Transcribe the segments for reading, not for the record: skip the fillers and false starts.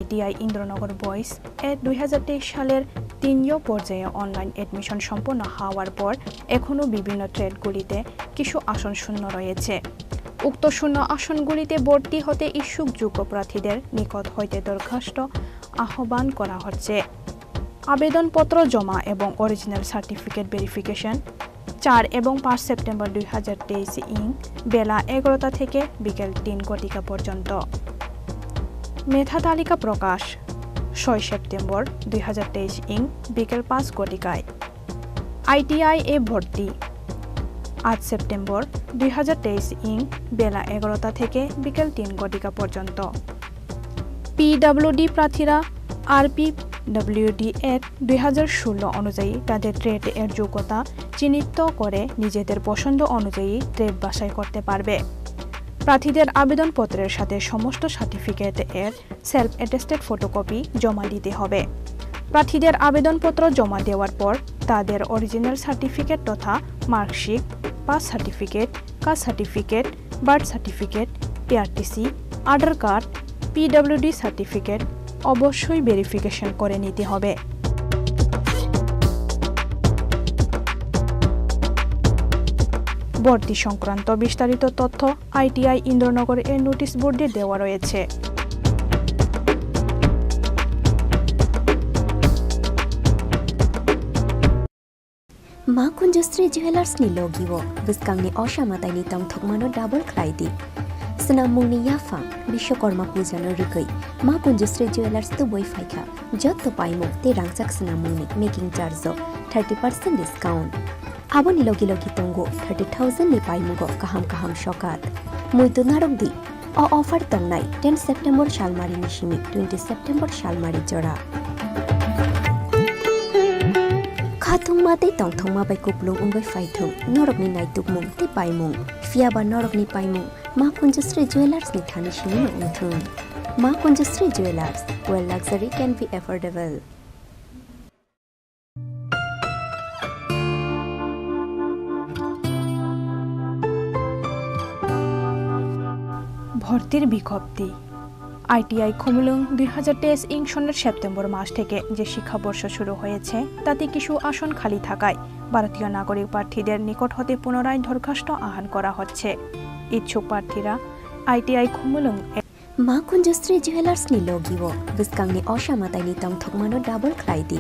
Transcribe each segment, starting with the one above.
ITI Indranagar boys এর 2023 সালের তৃতীয় পর্যায়ে অনলাইন এডমিশন সম্পন্ন হওয়ার পর এখনও বিভিন্ন ট্রেডগুলিতে কিছু আসন শূন্য রয়েছে। উক্ত শূন্য আসনগুলিতে ভর্তি হতে ইচ্ছুক যোগ্য প্রার্থীদের নিকট হইতে দরখাস্ত আহ্বান করা হচ্ছে। আবেদনপত্র জমা এবং অরিজিনাল সার্টিফিকেট ভেরিফিকেশন 4 এবং 5 সেপ্টেম্বর 2023 বেলা 11টা থেকে বিকেল 3 পর্যন্ত। মেধা তালিকা প্রকাশ 6 সেপ্টেম্বর 2023 বিকেল 5 আইটিআই এ ভর্তি 8 সেপ্টেম্বর 2023 বেলা 11টা থেকে বিকেল 3 পর্যন্ত। পিডব্লিউডি প্রার্থীরা আরপিডব্লিউডি এর 2016 অনুযায়ী তাদের ট্রেড এর যোগ্যতা চিহ্নিত করে নিজেদের পছন্দ অনুযায়ী ট্রেড বাছাই করতে পারবে। প্রার্থীদের আবেদনপত্রের সাথে সমস্ত সার্টিফিকেট এর সেলফ অ্যাটেস্টেড ফটোকপি জমা দিতে হবে। প্রার্থীদের আবেদনপত্র জমা দেওয়ার পর তাদের অরিজিনাল সার্টিফিকেট তথা marksheet, pass certificate, caste certificate, birth certificate, PRTC, Aadhaar card, PWD certificate অবশ্যই ভেরিফিকেশন করে নিতে হবে। ভর্তি সংক্রান্ত বিস্তারিত তথ্য আইটিআই ইন্দ্রনগর এর নোটিশ বোর্ডে দেওয়া রয়েছে। मा कुंजश्री जुवेलार्सनि लोगिओ बिस्कांनि असामाताइनि तंथकमानो डाबल क्राइदि स्नामुंनि याफा विश्वकर्मा पूजानो रुगै मा कुंजश्री जुवेलार्स तो बय फाइखा जत पाइमो ते रांगसाक स्नामुंनि मेकिंग चार्जो 30% डिस्काउंट आबोनि लोगि लोगि तंगो 30,000 नि पाइमुगो काहाम शकात मुइतो नारकदि अ ऑफर तंगनाय 10 सेप्टेम्बर शालमारि निशिमि 20 सेप्टेम्बर शालमारि जरा खाथुं माते तंथं मा बाय कुपलुं उंगै फाइथुं नरकनि नायतुकमुं ते पाइमुं फियाबा नरकनि पाइमुं मा कुंजश्री जुवेलार्स नि थानि सिनि नंथुं मा कुंजश्री jewellers where luxury can be affordable। ভর্তির বিজ্ঞপ্তি আইটিআই খুমলুং 2023 সনের সেপ্টেম্বর মাস থেকে যে শিক্ষাবর্ষ শুরু হয়েছে তাতে কিছু আসন খালি থাকায় ভারতীয় নাগরিক প্রার্থীদের নিকট হতে পুনরায় দরখাস্ত আহ্বান করা হচ্ছে। ইচ্ছুক প্রার্থীরা আইটিআই খুমলুং मा कुंजश्री जुवेलार्सनि लोगिओ बिस्कांनि असामाताइनि तंथकमानो डाबल क्राइदि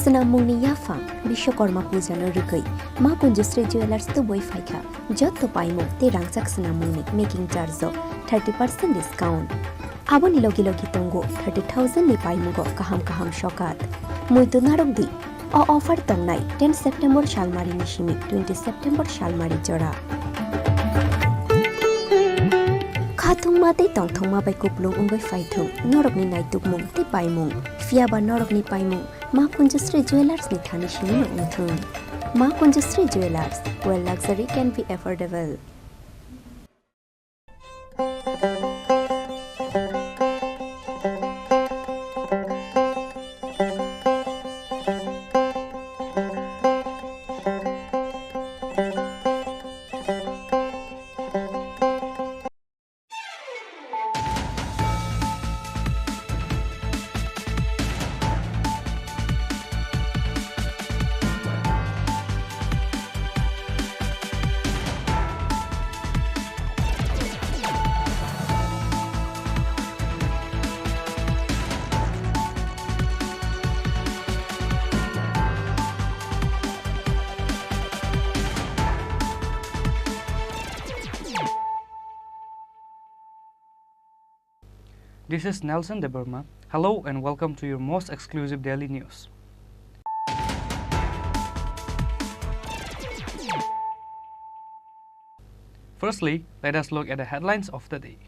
स्नामुंनि याफा विश्वकर्मा पूजानो रुगै मा कुंजश्री जुवेलार्स तो बय फाइखा जत पाइमो ते रांगसाक स्नामुंनि मेकिंग चार्जो 30% डिस्काउंट आबोनि लोगि लोगि तंगो 30,000 नि पाइमुगो काहाम शकात मुइतो नारकदि अ ऑफर तंगनाय 10 सेप्टेम्बर शालमारि निशिमि 20 सेप्टेम्बर शालमारि जरा खाथुं माते तंथं मा बाय कुपलुं उंगै फाइथुं नरकनि नायतुकमुं ते पाइमुं फियाबा नरकनि पाइमुं मा कुंजश्री जुवेलार्स नि थानि सिनि नंथुं मा कुंजश्री jewellers where luxury can be affordable। This is Nelson De Burma. Hello and welcome to your most exclusive daily news. Firstly, let us look at the headlines of the day.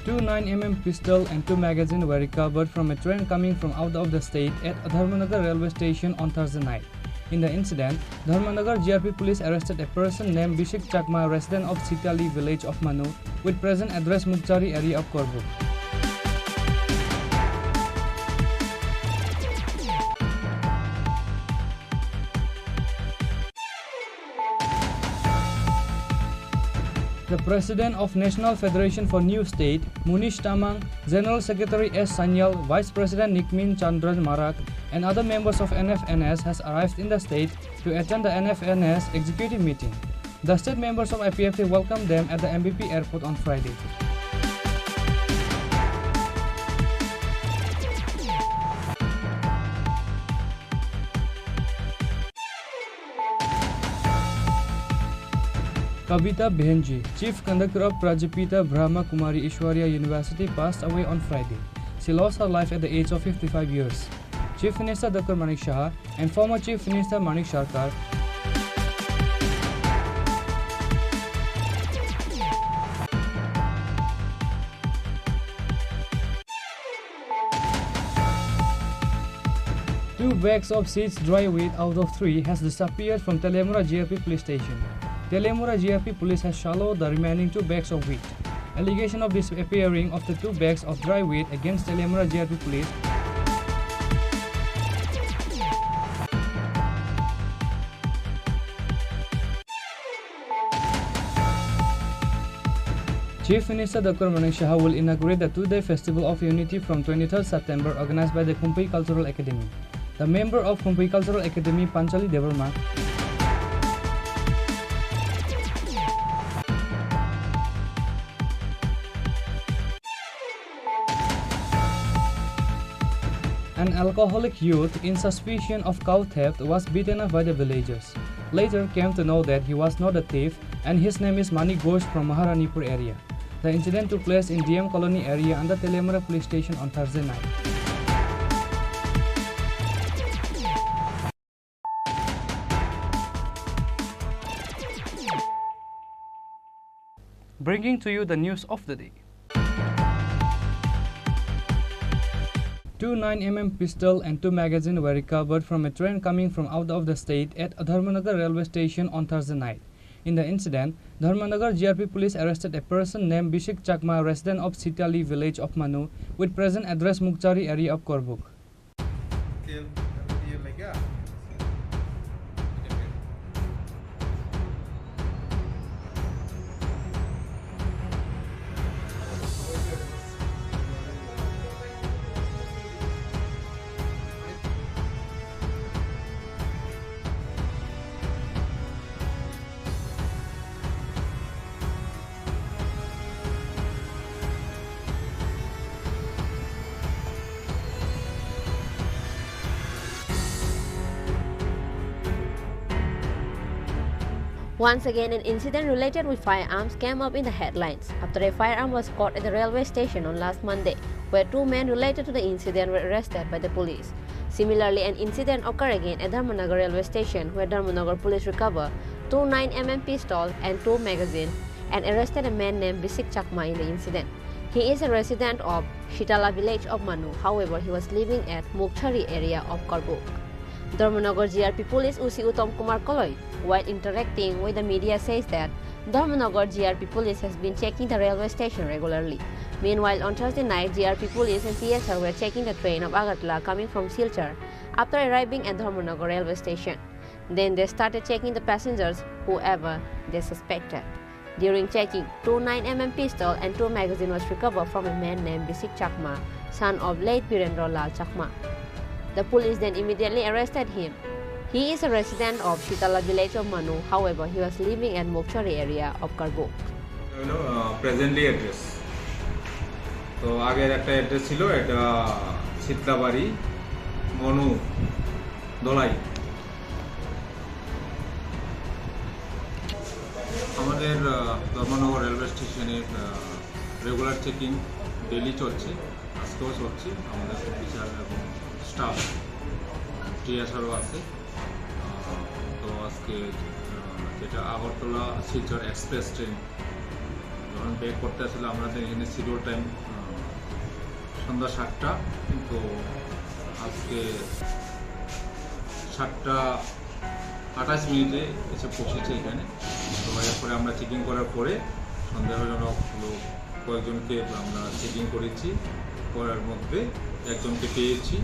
2 9mm pistol and 2 magazines were recovered from a train coming from out of the state at Dharmanagar railway station on Thursday night. In the incident, Dharmanagar GRP police arrested a person named Bishik Chakma, resident of Sitali village of Manu, with present address Mukchari area of Korbu. The President of National Federation for New State, Munish Tamang, General Secretary S. Sanyal, Vice President Nikmin Chandran Marak, and other members of NFNS has arrived in the state to attend the NFNS executive meeting. The state members of IPFT welcomed them at the MVP airport on Friday. Kavita Behenji, Chief Conductor of Prajapita Brahma Kumari Ishwarya University, passed away on Friday. She lost her life at the age of 55 years. Chief Minister Dr. Manik Shah and former Chief Minister Manik Sarkar Two bags of seeds dry weight out of 3 has disappeared from Telemura GRP police station. Telemura GRP police has swallowed the remaining 2 bags of wheat. Allegation of disappearing of the 2 bags of dry wheat against Telemura GRP police Chief Minister Dr. Manik Shah will inaugurate the 2-day Festival of Unity from 23rd September organized by the Kumpai Cultural Academy. The member of Kumpai Cultural Academy, Panchali Devarma, an alcoholic youth in suspicion of cow theft was beaten up by the villagers. Later came to know that he was not a thief and his name is Mani Ghosh from Maharanipur area. The incident took place in DM Colony area under Telemura police station on Thursday night. Bringing to you the news of the day. 2 9mm pistol and 2 magazines were recovered from a train coming from out of the state at Dharmanagar railway station on Thursday night. In the incident, Dharmanagar GRP police arrested a person named Bishik Chakma, resident of Sitali village of Manu, with present address Mukchari area of Korbuk. Once again, an incident related with firearms came up in the headlines after a firearm was caught at the railway station on last Monday, where 2 men related to the incident were arrested by the police. Similarly, an incident occurred again at Dharmanagar railway station, where Dharmanagar police recovered 2 9mm pistols and 2 magazines and arrested a man named Bisik Chakma in the incident. He is a resident of Shitala village of Manu. However, he was living at Mukchari area of Korbuk. Dharmanagar GRP police Usi Uttam Kumar Koloi, while interacting with the media, says that Dharmanagar GRP police has been checking the railway station regularly. Meanwhile, on Thursday night, GRP police and PSR were checking the train of Agartala coming from Silchar after arriving at Dharmanagar railway station. Then they started checking the passengers, whoever they suspected. During checking, 2 9mm pistol and 2 magazines was recovered from a man named Bisik Chakma, son of late Birendra Lal Chakma. The police then immediately arrested him. He is a resident of Shitala village of Manu. However, he was living at Mokchari area of Korbuk. Presently address. তো আগের একটা address ছিল, এটা শীতলাবাড়ি মনু দলাই। আমাদের Dharmanagar railway স্টেশনের regular checking daily চলছে, আজকেও চলছে। আমাদের অফিসার এবং স্টাফ টিএসআরও আছে। তো আজকে যেটা আগরতলা শিলচর এক্সপ্রেস ট্রেন যখন ব্রেক করতে আসলে আমাদের এখানে শিডিউল টাইম সন্ধ্যা 7টা, কিন্তু আজকে 7টা 28 মিনিটে এসে পৌঁছেছে এখানে। তো এরপরে আমরা চেকিং করার পরে সন্দেহজনক কয়েকজনকে আমরা চেকিং করেছি, করার মধ্যে একজনকে পেয়েছি।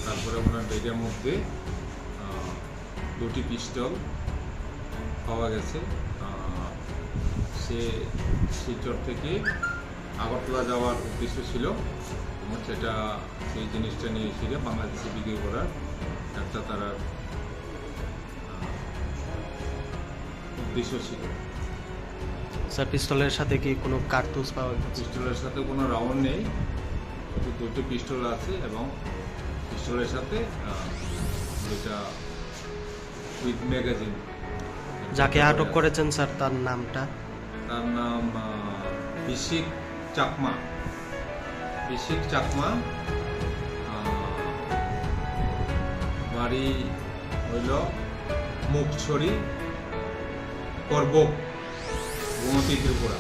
তারপরে ওনার ব্যাগের মধ্যে 2টি পিস্তল পাওয়া গেছে, সে শিলচর থেকে আগরতলা যাওয়ার উদ্দেশ্য ছিল এবং সেটা সেই জিনিসটা নিয়ে এসে বাংলাদেশে বিক্রি করার একটা তারা উদ্দেশ্য ছিল। স্যার পিস্তলের সাথে কি কোনো কার্তুজ পাওয়া গেছে? পিস্তলের সাথে কোনো রাউন্ড নেই, শুধু দুটো পিস্তল আছে এবং পিস্তলের সাথে যেটা উইথ ম্যাগাজিন। যাকে আটক করেছেন স্যার তার নামটা? তার নাম বিশিক চাকমা। বাড়ি হইল Mukhchhari Karbook, Gomati, Tripura.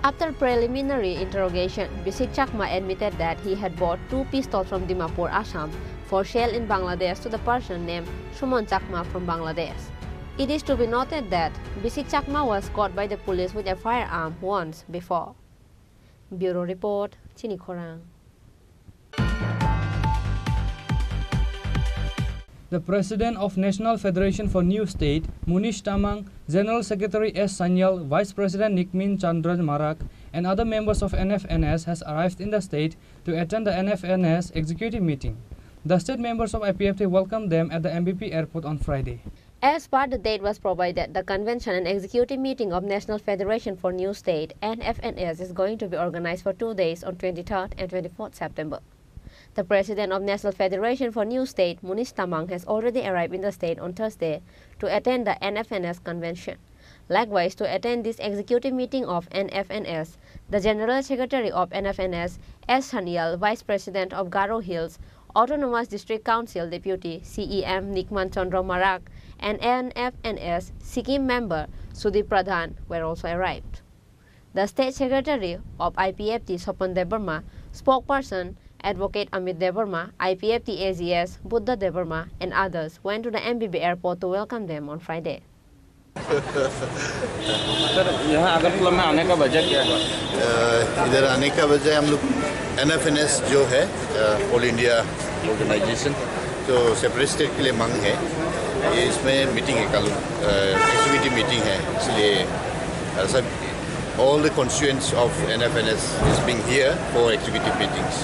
After preliminary interrogation, Bisik Chakma admitted that he had bought 2 pistols from Dimapur, Assam, for sale in Bangladesh to the person named Sumon Chakma from Bangladesh. It is to be noted that Bisik Chakma was caught by the police with a firearm once before. Bureau Report, Chini Khorang. The President of National Federation for New State, Munish Tamang, General Secretary S. Sanyal, Vice President Nikmin Chandra Marak, and other members of NFNS has arrived in the state to attend the NFNS executive meeting. The state members of IPFT welcomed them at the MBP airport on Friday. As part the date was provided, the convention and executive meeting of National Federation for New State, NFNS, is going to be organized for 2 days on 23rd and 24th September. The President of National Federation for New State, Munish Tamang, has already arrived in the state on Thursday to attend the NFNS convention. Likewise, to attend this executive meeting of NFNS, the General Secretary of NFNS, S. Sanyal, Vice President of Garo Hills Autonomous District Council Deputy CEM Nikman Chandra Marak, and NFNS Sikkim member Sudip Pradhan were also arrived. The State Secretary of IPFT, Sopan Debarma, spokesperson Advocate Amit Debarma, IPFT AGS Buddha Debarma, and others went to the MBB airport to welcome them on Friday. Sir यहाँ अगरतला में आने का वजह क्या है? इधर आने का वजह हम लोग NFNS जो है ऑल इंडिया ऑर्गेनाइजेशन जो सेपरेट स्टेट के लिए मांग है, ये इसमें मीटिंग है, कल एक्टिविटी मीटिंग है, इसलिए सब all the constituents of NFNS is being here for activity meetings.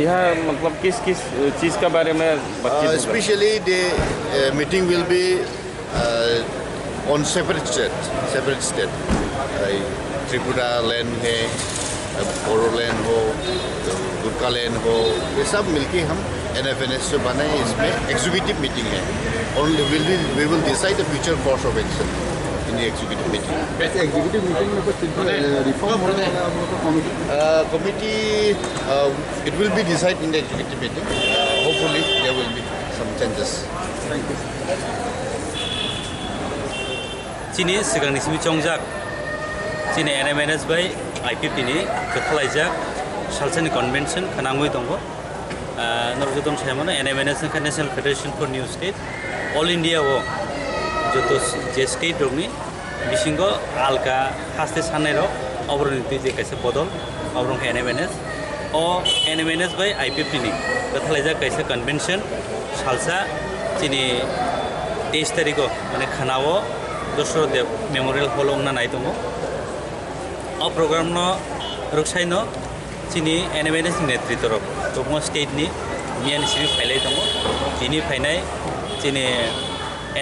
यह मतलब किस किस चीज़ के बारे में बातचीत? Especially the meeting will be on separate state. Tripura land है, बोरो लैंड हो, गुरका लैंड हो, ये सब मिलके हम NFNS से बनाए, इसमें एग्जीक्यूटिव मीटिंग है. Only we will decide the future course of action in the executive meeting. Executive meeting में कुछ रिफॉर्म हो रहा है आप लोगों का committee? It will be decided in the executive meeting. Hopefully there will be some changes. Thank you. Chini sigang simi chongjak Chini NMNS by IPP ni kethalajak salsani convention khanangoi tongo norjotom saimano NMNS National Federation for New State All India wo joto je state rogni bisingo alka haste sanai rok obroniti je kaisa bodol obrong NMNS o NMNS by IPP ni kethalajak kaisa convention salsa Chini 23 tarikh mane khanao Dosro Dev Memorial Hall ongna nai tongo o program no roksaino Chini NMNS netritw rok tokmo state ni mian siri phailai tongo bini phainai Chini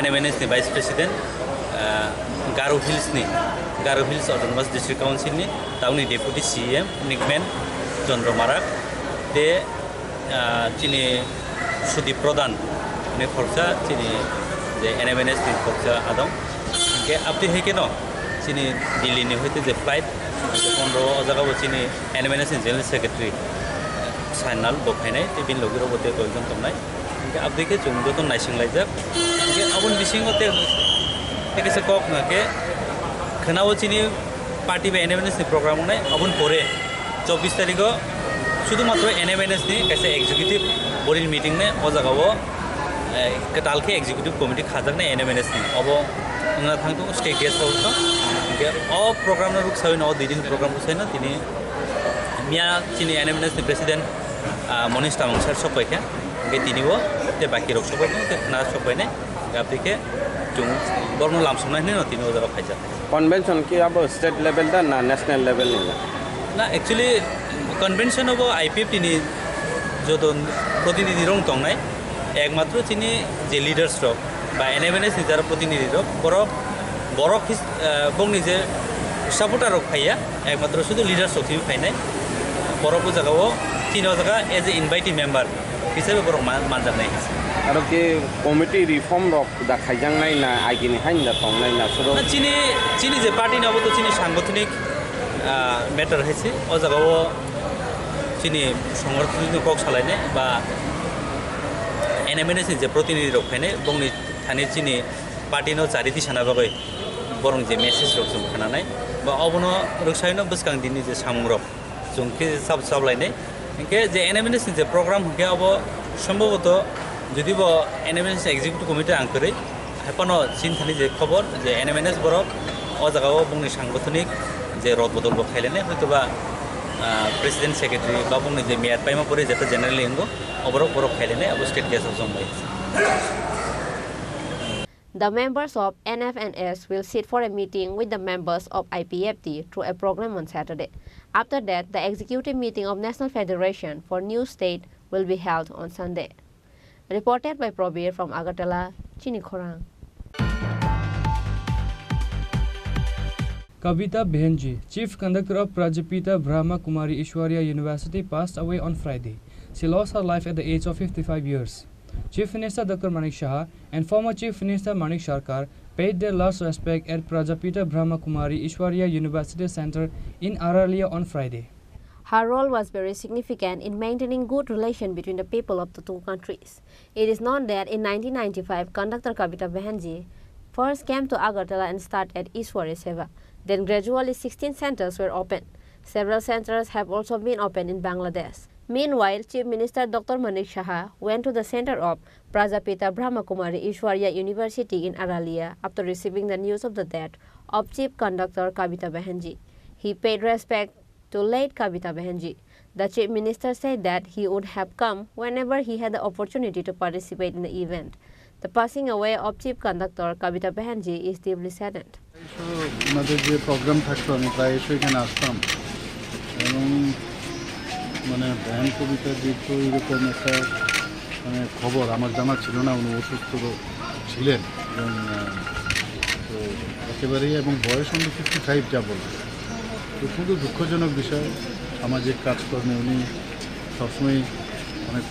NMNS ni vice president Garo Hills Autonomous District Council ni tauni deputy CEM Nikman Chandra Marak de Chini Sudip Pradhan ne khorsa Chini je NMNS ni khorsa adong ke apti he keno Chini Delhi ni hoite je flight kondo jaga bo Chini NMNS general secretary Sanal bokhainai te bin logiro bote koijon tomnai ke apti ke chungdo to naising laijak ke abun bisingo te ekese kok na ke khanao Chini party be NMNS ni program nai abun pore 24 তারিখও শুধুমাত্র NMNS ni kaisa executive boril meeting ne o jagao katalke executive committee khajak ne NMNS ni obo na thangto state guest house ke o program na ruk sawi no didin program ko saina tini mia chini NMNS ni president Monish Tamang sir sopai ke ge tini bo te baki rok sopai te na sopai ne apike jung borno lamsumna ne no tini o jaga phaija convention ki abo state level da na national level ni na actually convention of IPF tini jodon protinidhi rong tongnai ekmatro chini je leaders rok ba NMNS ni jara protinidhi rok borok bongni je supporter rok phaiya ekmatro shudu leaders rok thi phainai borok ko jagao tino jaga as a invited member hisabe borok manjak nai aro ke committee reform rok da khaijang nai na agini hain da tongnai na suro chini je party na to chini sangothonik matter haise o jagao chini সংগঠন cock চালাইনে বা NMNS যে প্রতিনিধি rock ফাইনে বংনি Thani চিনি পার্টিনো চারিতি সানাবাগৈ বরং যে message rock जों খানানাय বা অবনো রকসাইনো বসকাং দিননি যে সামুরক जोंके সাবলাইনে ইনকে যে NMNS যে প্রোগ্রাম হকে অব সম্ভবত যদি ব NMNS এক্সিকিউটিভ কমিটি আংকরে হেপানো চিন থানি যে খবর যে NMNS বরক অ জায়গাও বংনি সাংগঠনিক যে রদবদল ব খাইলেনে হয়তোবা President Secretary Babung je Mayor Paima Pore jeta general ingo oborok borok khailene abo state guest of Zombai. The members of NFNS will sit for a meeting with the members of IPFT through a program on Saturday. After that, the executive meeting of National Federation for New State will be held on Sunday. Reported by Probir from Agartala, Chini Khorang. Kavita Behenji, Chief Conductor of Prajapita Brahma Kumari Ishwarya University, passed away on Friday. She lost her life at the age of 55 years. Chief Minister Dr. Manik Shah and former Chief Minister Manik Sarkar paid their last respect at Prajapita Brahma Kumari Ishwarya University Center in Aralia on Friday. Her role was very significant in maintaining good relation between the people of the two countries. It is known that in 1995, conductor Kavita Behenji first came to Agartala and started at Ishwarya Seva. Then gradually 16 centers were opened. Several centers have also been opened in Bangladesh. Meanwhile, Chief Minister Dr. Manik Shah went to the center of Prajapita Brahma Kumari Ishwarya University in Aralia after receiving the news of the death of Chief Conductor Kavita Behenji. He paid respect to late Kavita Behenji. The Chief Minister said that he would have come whenever he had the opportunity to participate in the event. The passing away of Chief Conductor Kavita Behenji is deeply saddened. আমাদের যে programme থাকতো আমি প্রায় এখানে আসতাম এবং মানে ban কবিতার যে তো এরকম একটা মানে খবর আমার জানা ছিল না, উনি অসুস্থ ছিলেন এবং তো একেবারেই এবং বয়স উনি 55 যা বলবেন। তো শুধু দুঃখজনক বিষয়, সামাজিক কাজকর্মে উনি সবসময় অনেক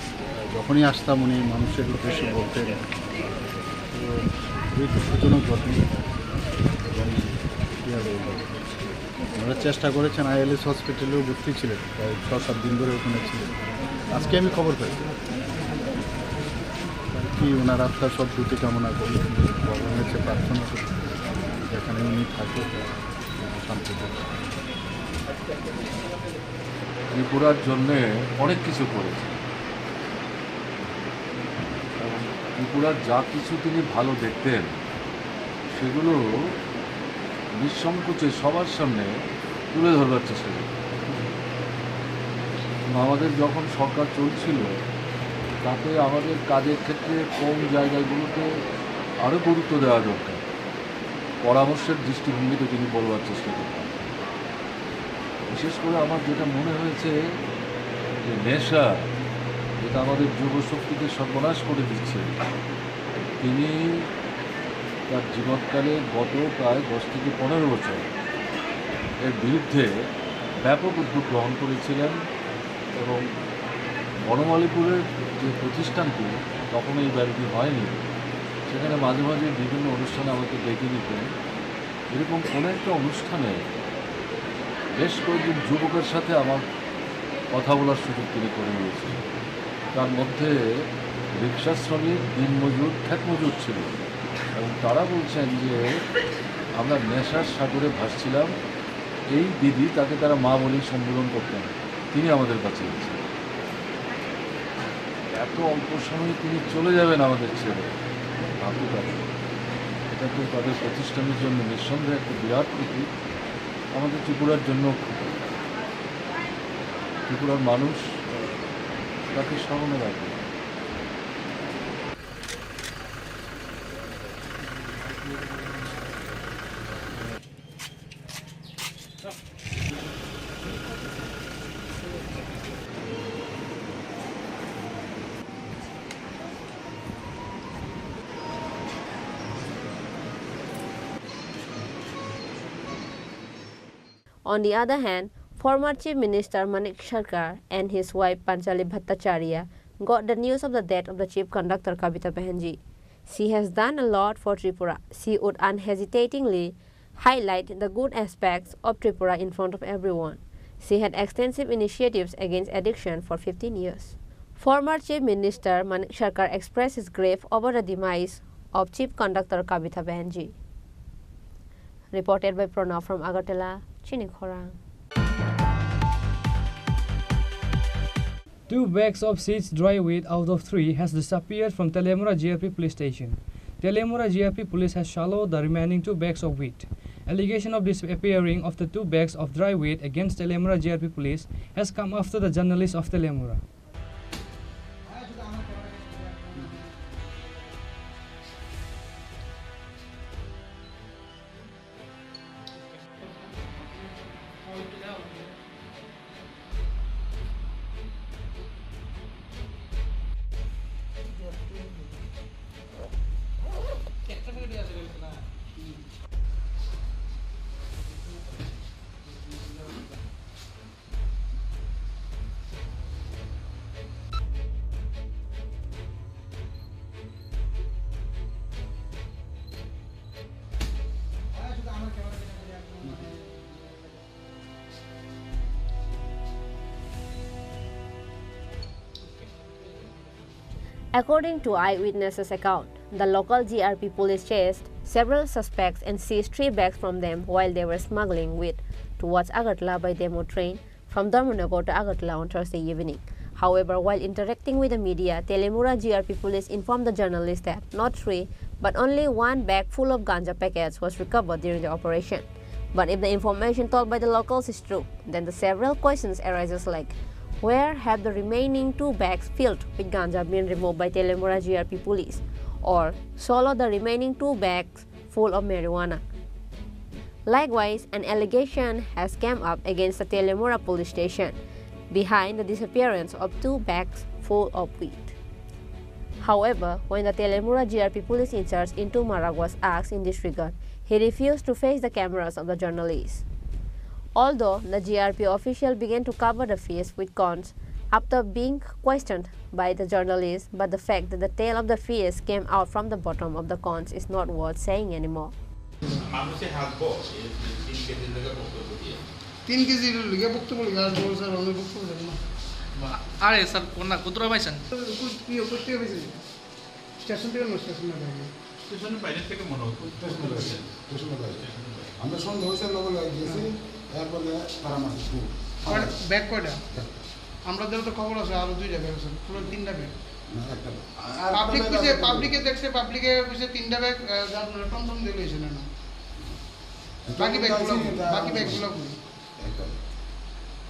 যখনই আসতাম উনি মানুষের উদ্দেশ্যে বলতেন। তো খুবই দুঃখজনক ঘটনা এবং কী আর বলবো, ওনারা চেষ্টা করেছেন, ILS হসপিটালেও ভর্তি ছিলেন, প্রায় 6-7 দিন ধরে ওখানে ছিলেন। আজকে আমি খবর পাই কি ওনার আত্মার সদ্গতি কামনা করি, ভগবানের কাছে প্রার্থনা করি যেখানে উনি থাকে শান্তি থাকে। ত্রিপুরার জন্যে অনেক কিছু করেছে এবং ত্রিপুরার যা কিছু তিনি ভালো দেখতেন সেগুলো নিঃসংকোচে সবার সামনে তুলে ধরবার চেষ্টা করতেন। আমাদের যখন সরকার চলছিল তাতে আমাদের কাজের ক্ষেত্রে কোন জায়গাগুলোতে আরও গুরুত্ব দেওয়া দরকার, পরামর্শের দৃষ্টিভঙ্গিতে তিনি বলবার চেষ্টা করতেন। বিশেষ করে আমার যেটা মনে হয়েছে যে নেশা যেটা আমাদের যুবশক্তিকে সর্বনাশ করে দিচ্ছে, তিনি তার জীবনকালে গত প্রায় 10 থেকে 15 বছর এর বিরুদ্ধে ব্যাপক উদ্যোগ গ্রহণ করেছিলেন এবং বনমালীপুরের যে প্রতিষ্ঠানটি তখন এই ব্যাপারটি হয়নি, সেখানে মাঝে মাঝে বিভিন্ন অনুষ্ঠানে আমাকে ডেকে নিতেন। এরকম কোনো একটা অনুষ্ঠানে বেশ কয়েকজন যুবকের সাথে আমার কথা বলার সুযোগ তিনি করে নিয়েছিলেন। তার মধ্যে রিক্সা শ্রমিক, দিনমজুর, ক্ষেতমজুর ছিল এবং তারা বলছেন যে আমরা নেশার সাগরে ভাসছিলাম। এই দিদি, তাকে তারা মা বলেই সম্বোধন করতেন। তিনি আমাদের বাঁচিয়েছেন। এত অল্প সময়ে তিনি চলে যাবেন আমাদের ছেড়ে, ভাবতে পারেন। এটা তো তাদের প্রতিষ্ঠানের জন্য নিঃসন্দেহে একটা বিরাট ক্ষতি, আমাদের ত্রিপুরার জন্য ক্ষতি। ত্রিপুরার মানুষ তাকে স্মরণে রাখবে। On the other hand, former Chief Minister Manik Sarkar and his wife Panchali Bhattacharya got the news of the death of the chief conductor Kavita Behenji. She has done a lot for Tripura. She would unhesitatingly highlight the good aspects of Tripura in front of everyone. She had extensive initiatives against addiction for 15 years. Former Chief Minister Manik Sarkar expressed his grief over the demise of chief conductor Kavita Behenji. Reported by Pranav from Agartala, Chini Khorang. 2 bags of seized dry weight out of 3 has disappeared from Telemura GRP police station. Telemura GRP police has swallowed the remaining 2 bags of wheat. Allegation of disappearing of the 2 bags of dry weight against Telemura GRP police has come after the journalist of Telemura. According to eyewitnesses' account, the local GRP police chased several suspects and seized 3 bags from them while they were smuggling wheat towards Agartala by demo train from Dharmanagar to Agartala on Thursday evening. However, while interacting with the media, Telemura GRP police informed the journalists that not 3, but only 1 bag full of ganja packets was recovered during the operation. But if the information told by the locals is true, then the several questions arises like, where have the remaining 2 bags filled with ganja been removed by Telemura GRP police? Or solo the remaining 2 bags full of marijuana? Likewise, an allegation has come up against the Telemura police station behind the disappearance of 2 bags full of wheat. However, when the Telemura GRP police in charge Intu Marag was asked in this regard, he refused to face the cameras of the journalists. Although the GRP official began to cover the face with cones after being questioned by the journalists, but the fact that the tail of the face came out from the bottom of the cones is not worth saying anymore. 3 KG লিগে বক্তব্য লিগে আর বড় sir অনেক বক্তব্য দেন না আরে sir কোনা কুতরা পাইছেন কি করতে হইছে স্টেশন থেকে না স্টেশন না স্টেশনের বাইরে থেকে মনে হতো স্টেশনের বাইরে আমরা সন্দেহ হইছে লগো লাগিয়েছি এরপরে পরামর্শ শুরু ব্যাক কয়টা আমরা তো খবর আছে আর 2টা ব্যাগ আছে পুরো 3টা ব্যাগ পাবলিক কইছে পাবলিকে দেখছে পাবলিকে কইছে 3টা ব্যাগ আপনারা টমটম দিয়ে লইছেন না বাকি ব্যাগগুলো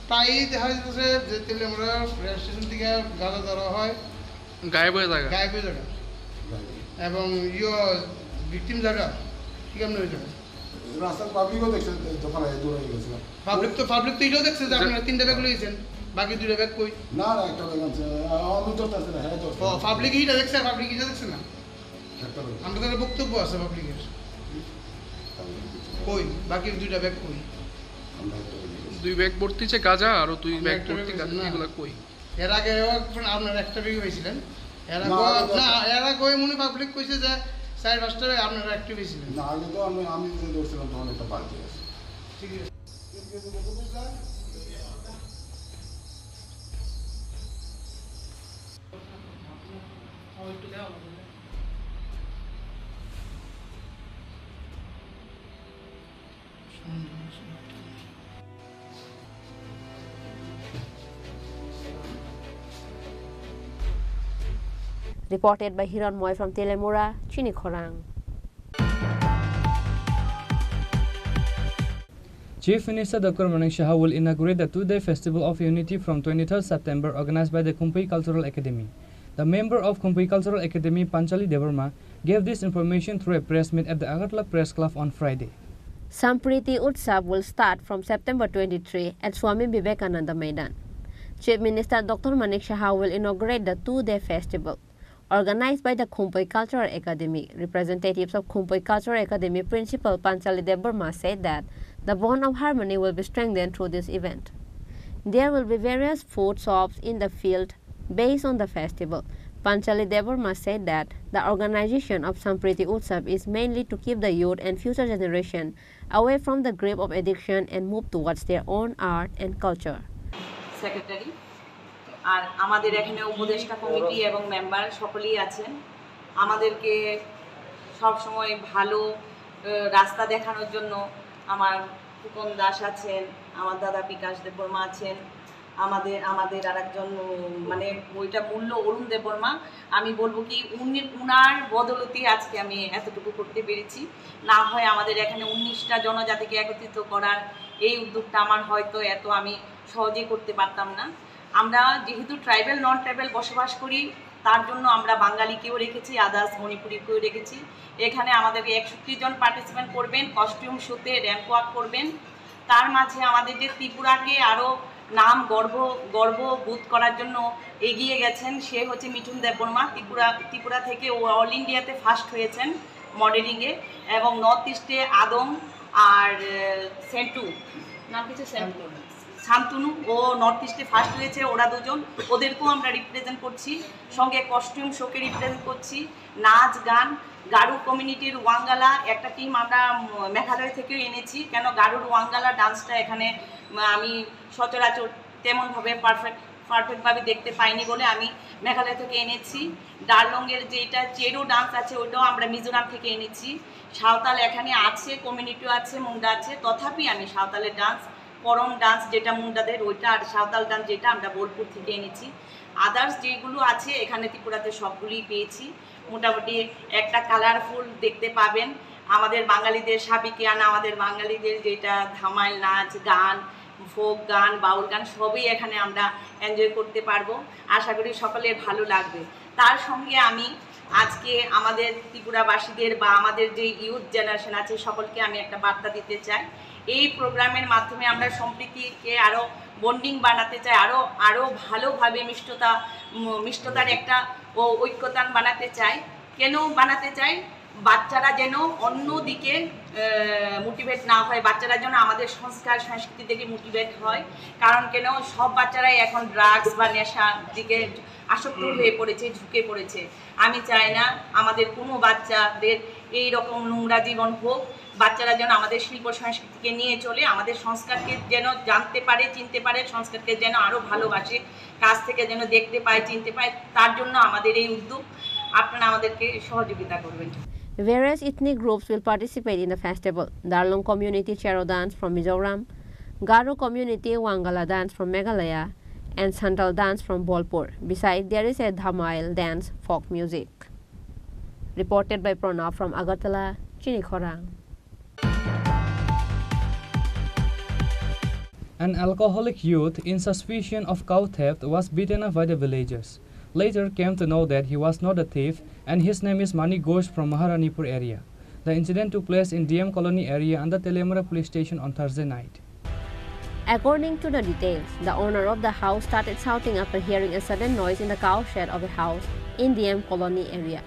তাই দেখা যাচ্ছে যে তেলেমুরা রেল স্টেশন থেকে গাঁজা ধরা হয় গায়েব হয়ে জায়গা এবং ভিকটিম জায়গা কি কেমন হয়ে যাবে রাস্তার পাবলিকও দেখছে দোকান দূর হয়ে গেছে পাবলিক তো এটাও দেখছে যে আপনারা 3টা ব্যাগ লইছেন বাকি 2টা ব্যাগ কই না একটা ব্যাগ আছে অনুতত আছে না হ্যাঁ তো পাবলিক এটা দেখছে না আমরা তো বক্তব্য আছে পাবলিকের কই বাকি 2টা ব্যাগ কই 2 ব্যাগ ভর্তি আছে গাঁজা আর 2 ব্যাগ ভর্তি গাঁজা এগুলা কই এর আগে আপনারা একটা ব্যাগ পেয়েছিলেন এর আগে মনে পাবলিক কইছে যে 4-5টা ব্যাগ আপনারা একটা পেয়েছিলেন না আগে তো আমি যে ধরছিলাম তখন একটা বালতি আছে ঠিক আছে Reported by Hiran Moy from Telemura, Chini Khorang. Chief Minister Dr. Manik Shah will inaugurate the two-day Festival of Unity from 23rd September organized by the Kumpai Cultural Academy. The member of Kumpai Cultural Academy, Panchali Devarma, gave this information through a press meet at the Agartala Press Club on Friday. Sampriti Utsav will start from September 23 at Swami Vivekananda Maidan. Chief Minister Dr. Manik Shah will inaugurate the two-day festival. Organized by the Kumpai Cultural Academy, representatives of Kumpai Cultural Academy Principal Panchali Devarma said that the bond of harmony will be strengthened through this event. There will be various food shops in the field based on the festival. Panchali Devarma said that the organization of Sampriti Utsav is mainly to keep the youth and future generation away from the grip of addiction and move towards their own art and culture. Secretary, আর আমাদের এখানে উপদেষ্টা committee এবং member সকলেই আছেন আমাদেরকে সব সময় ভালো রাস্তা দেখানোর জন্য আমার ফুকন দাস আছেন আমার দাদা বিকাশ দেববর্মা আছেন আমাদের আরেকজন মানে ওইটা মূল্য অরুণ দেববর্মা আমি বলবো কি উনার বদলতে আজকে আমি এতটুকু করতে পেরেছি না হয় আমাদের এখানে 19টা জনজাতিকে একত্রিত করার এই উদ্যোগটা আমার হয়তো এত আমি সহজেই করতে পারতাম না আমরা যেহেতু ট্রাইবাল নন ট্রাইবাল বসবাস করি তার জন্য আমরা বাঙালিকেও রেখেছি আদার্স মণিপুরিকেও রেখেছি এখানে আমাদেরকে 61 জন পার্টিসিপেন্ট করবেন কস্টিউম শোতে র্যাম্প ওয়াক করবেন তার মাঝে আমাদের যে ত্রিপুরাকে আরও নাম গর্ববোধ করার জন্য এগিয়ে গেছেন সে হচ্ছে মিঠুন দেববর্মা ত্রিপুরা থেকে ও অল ইন্ডিয়াতে ফার্স্ট হয়েছেন মডেলিংয়ে এবং নর্থ ইস্টে আদম আর সেন্টু নাম কিছু শান্তনু ও নর্থ ইস্টে ফার্স্ট হয়েছে ওরা দুজন ওদেরকেও আমরা রিপ্রেজেন্ট করছি সঙ্গে কস্টিউম শোকে রিপ্রেজেন্ট করছি নাচ গান গারু কমিউনিটির ওয়াঙ্গালা একটা টিম আমরা মেঘালয় থেকেও এনেছি কেন গারুর ওয়াঙ্গালা ডান্সটা এখানে আমি সচরাচর তেমনভাবে পারফেক্টভাবে দেখতে পাইনি বলে আমি মেঘালয় থেকে এনেছি ডারলংয়ের যেটা চেরো ডান্স আছে ওইটাও আমরা মিজোরাম থেকে এনেছি সাঁওতাল এখানে আছে কমিউনিটিও আছে মুন্ডা আছে তথাপি আমি সাঁওতালের ডান্স করম ডান্স যেটা মুন্ডাদের ওইটা আর সাঁওতাল ডান্স যেটা আমরা বোলপুর থেকে এনেছি আদার্স যেগুলো আছে এখানে ত্রিপুরাতে সবগুলোই পেয়েছি মোটামুটি একটা কালারফুল দেখতে পাবেন আমাদের বাঙালিদের সাবিকিয়ানা আমাদের বাঙালিদের যেটা ধামাইল নাচ গান ফোক গান বাউল গান সবই এখানে আমরা এনজয় করতে পারবো আশা করি সকলের ভালো লাগবে তার সঙ্গে আমি আজকে আমাদের ত্রিপুরাবাসীদের বা আমাদের যে ইউথ জেনারেশন আছে সকলকে আমি একটা বার্তা দিতে চাই এই প্রোগ্রামের মাধ্যমে আমরা সম্প্রীতিকে আরও বন্ডিং বানাতে চাই আরও ভালোভাবে মিষ্টতার একটা ঐক্যতান বানাতে চাই কেন বানাতে চাই বাচ্চারা যেন অন্যদিকে মোটিভেট না হয় বাচ্চারা যেন আমাদের সংস্কার সংস্কৃতি থেকে মোটিভেট হয় কারণ কেন সব বাচ্চারাই এখন ড্রাগস বা নেশার দিকে আসক্ত হয়ে পড়েছে ঝুঁকে পড়েছে আমি চাই না আমাদের কোনো বাচ্চাদের এই রকম নোংরা জীবন হোক বাচ্চারা যেন আমাদের শিল্প সংস্কৃতিকে নিয়ে চলে আমাদের সংস্কারকে যেন জানতে পারে চিনতে পারে সংস্কারকে যেন আরও ভালোবাসে কাছ থেকে যেন দেখতে পায় চিনতে পায় তার জন্য আমাদের এই উদ্যোগ আপনারা আমাদেরকে সহযোগিতা করবেন Various ethnic groups will participate in the festival. Darlong community Chero dance from Mizoram, Garo community Wangala dance from Meghalaya, and Santal dance from Bolpur. Besides, there is a Dhamail dance folk music. Reported by Pranav from Agartala, Chini Khorang. An alcoholic youth in suspicion of cow theft was beaten up by the villagers. Later came to know that he was not a thief and his name is Mani Ghosh from Maharanipur area. The incident took place in DM Colony area under Telemura police station on Thursday night. According to the details, the owner of the house started shouting after hearing a sudden noise in the cow shed of a house in DM Colony area.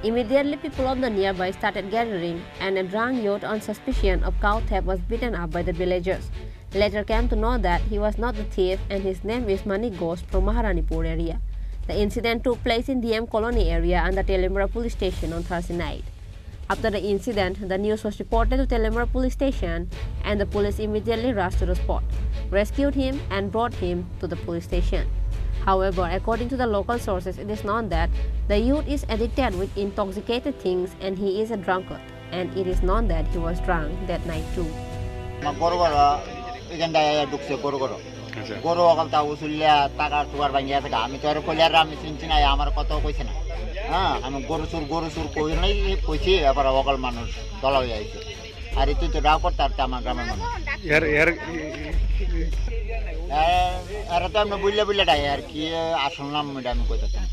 Immediately, people of the nearby started gathering and a drunk youth on suspicion of cow theft was beaten up by the villagers. Later came to know that he was not the thief and his name is Mani Ghosh from Maharanipur area. The incident took place in DM Colony area and the Telemura police station on Thursday night. After the incident, the news was reported to Telemura police station and the police immediately rushed to the spot, rescued him and brought him to the police station. However, according to the local sources, it is known that the youth is addicted with intoxicated things and he is a drunkard, and it is known that he was drunk that night too. গরু অকাল তা উচুলিয়া টাকা টুকার ভাঙিয়া থাকে আমি তো আর কইলার আমি চিনছি না আমার কথাও কইছে না হ্যাঁ আমি গরু চুর কই নাই কইছি এবার অকাল মানুষ দলা হয়ে আইছে আর তুই তো রাগ করতে আর আমার গ্রামের মানুষ আর তো আমি বুঝলে ডাই আর কি আসল নাম এটা আমি কইতাম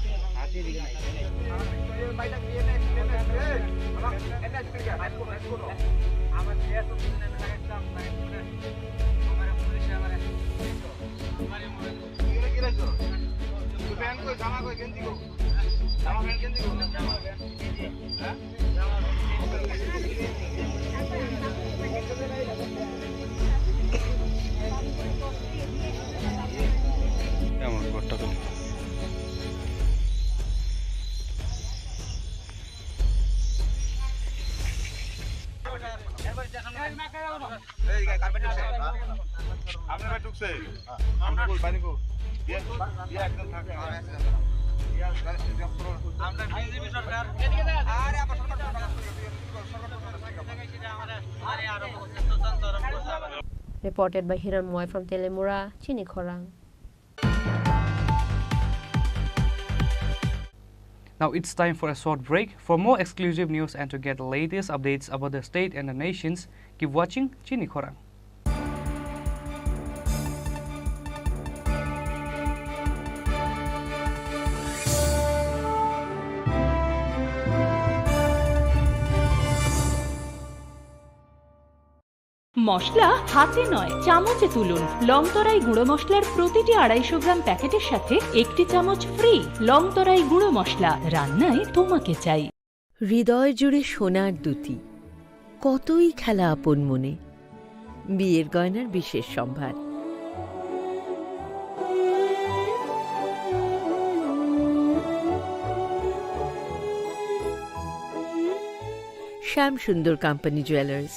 Reported by Hiran Moy from Telemura, Chini Khorang. Now it's time for a short break. For more exclusive news and to get the latest updates about the state and the nations, keep watching Chini Khorang. মশলা হাতে নয় চামচে তুলুন লংতরাই গুঁড়ো মশলার প্রতিটি 250 গ্রাম প্যাকেটের সাথে একটি চামচ ফ্রি লংতরাই গুঁড়ো মশলা রান্নায় তোমাকে চাই হৃদয় জুড়ে সোনার দুটি কতই খেলা আপন মনে বিয়ের গয়নার বিশেষ সম্ভার শ্যাম সুন্দর company jewellers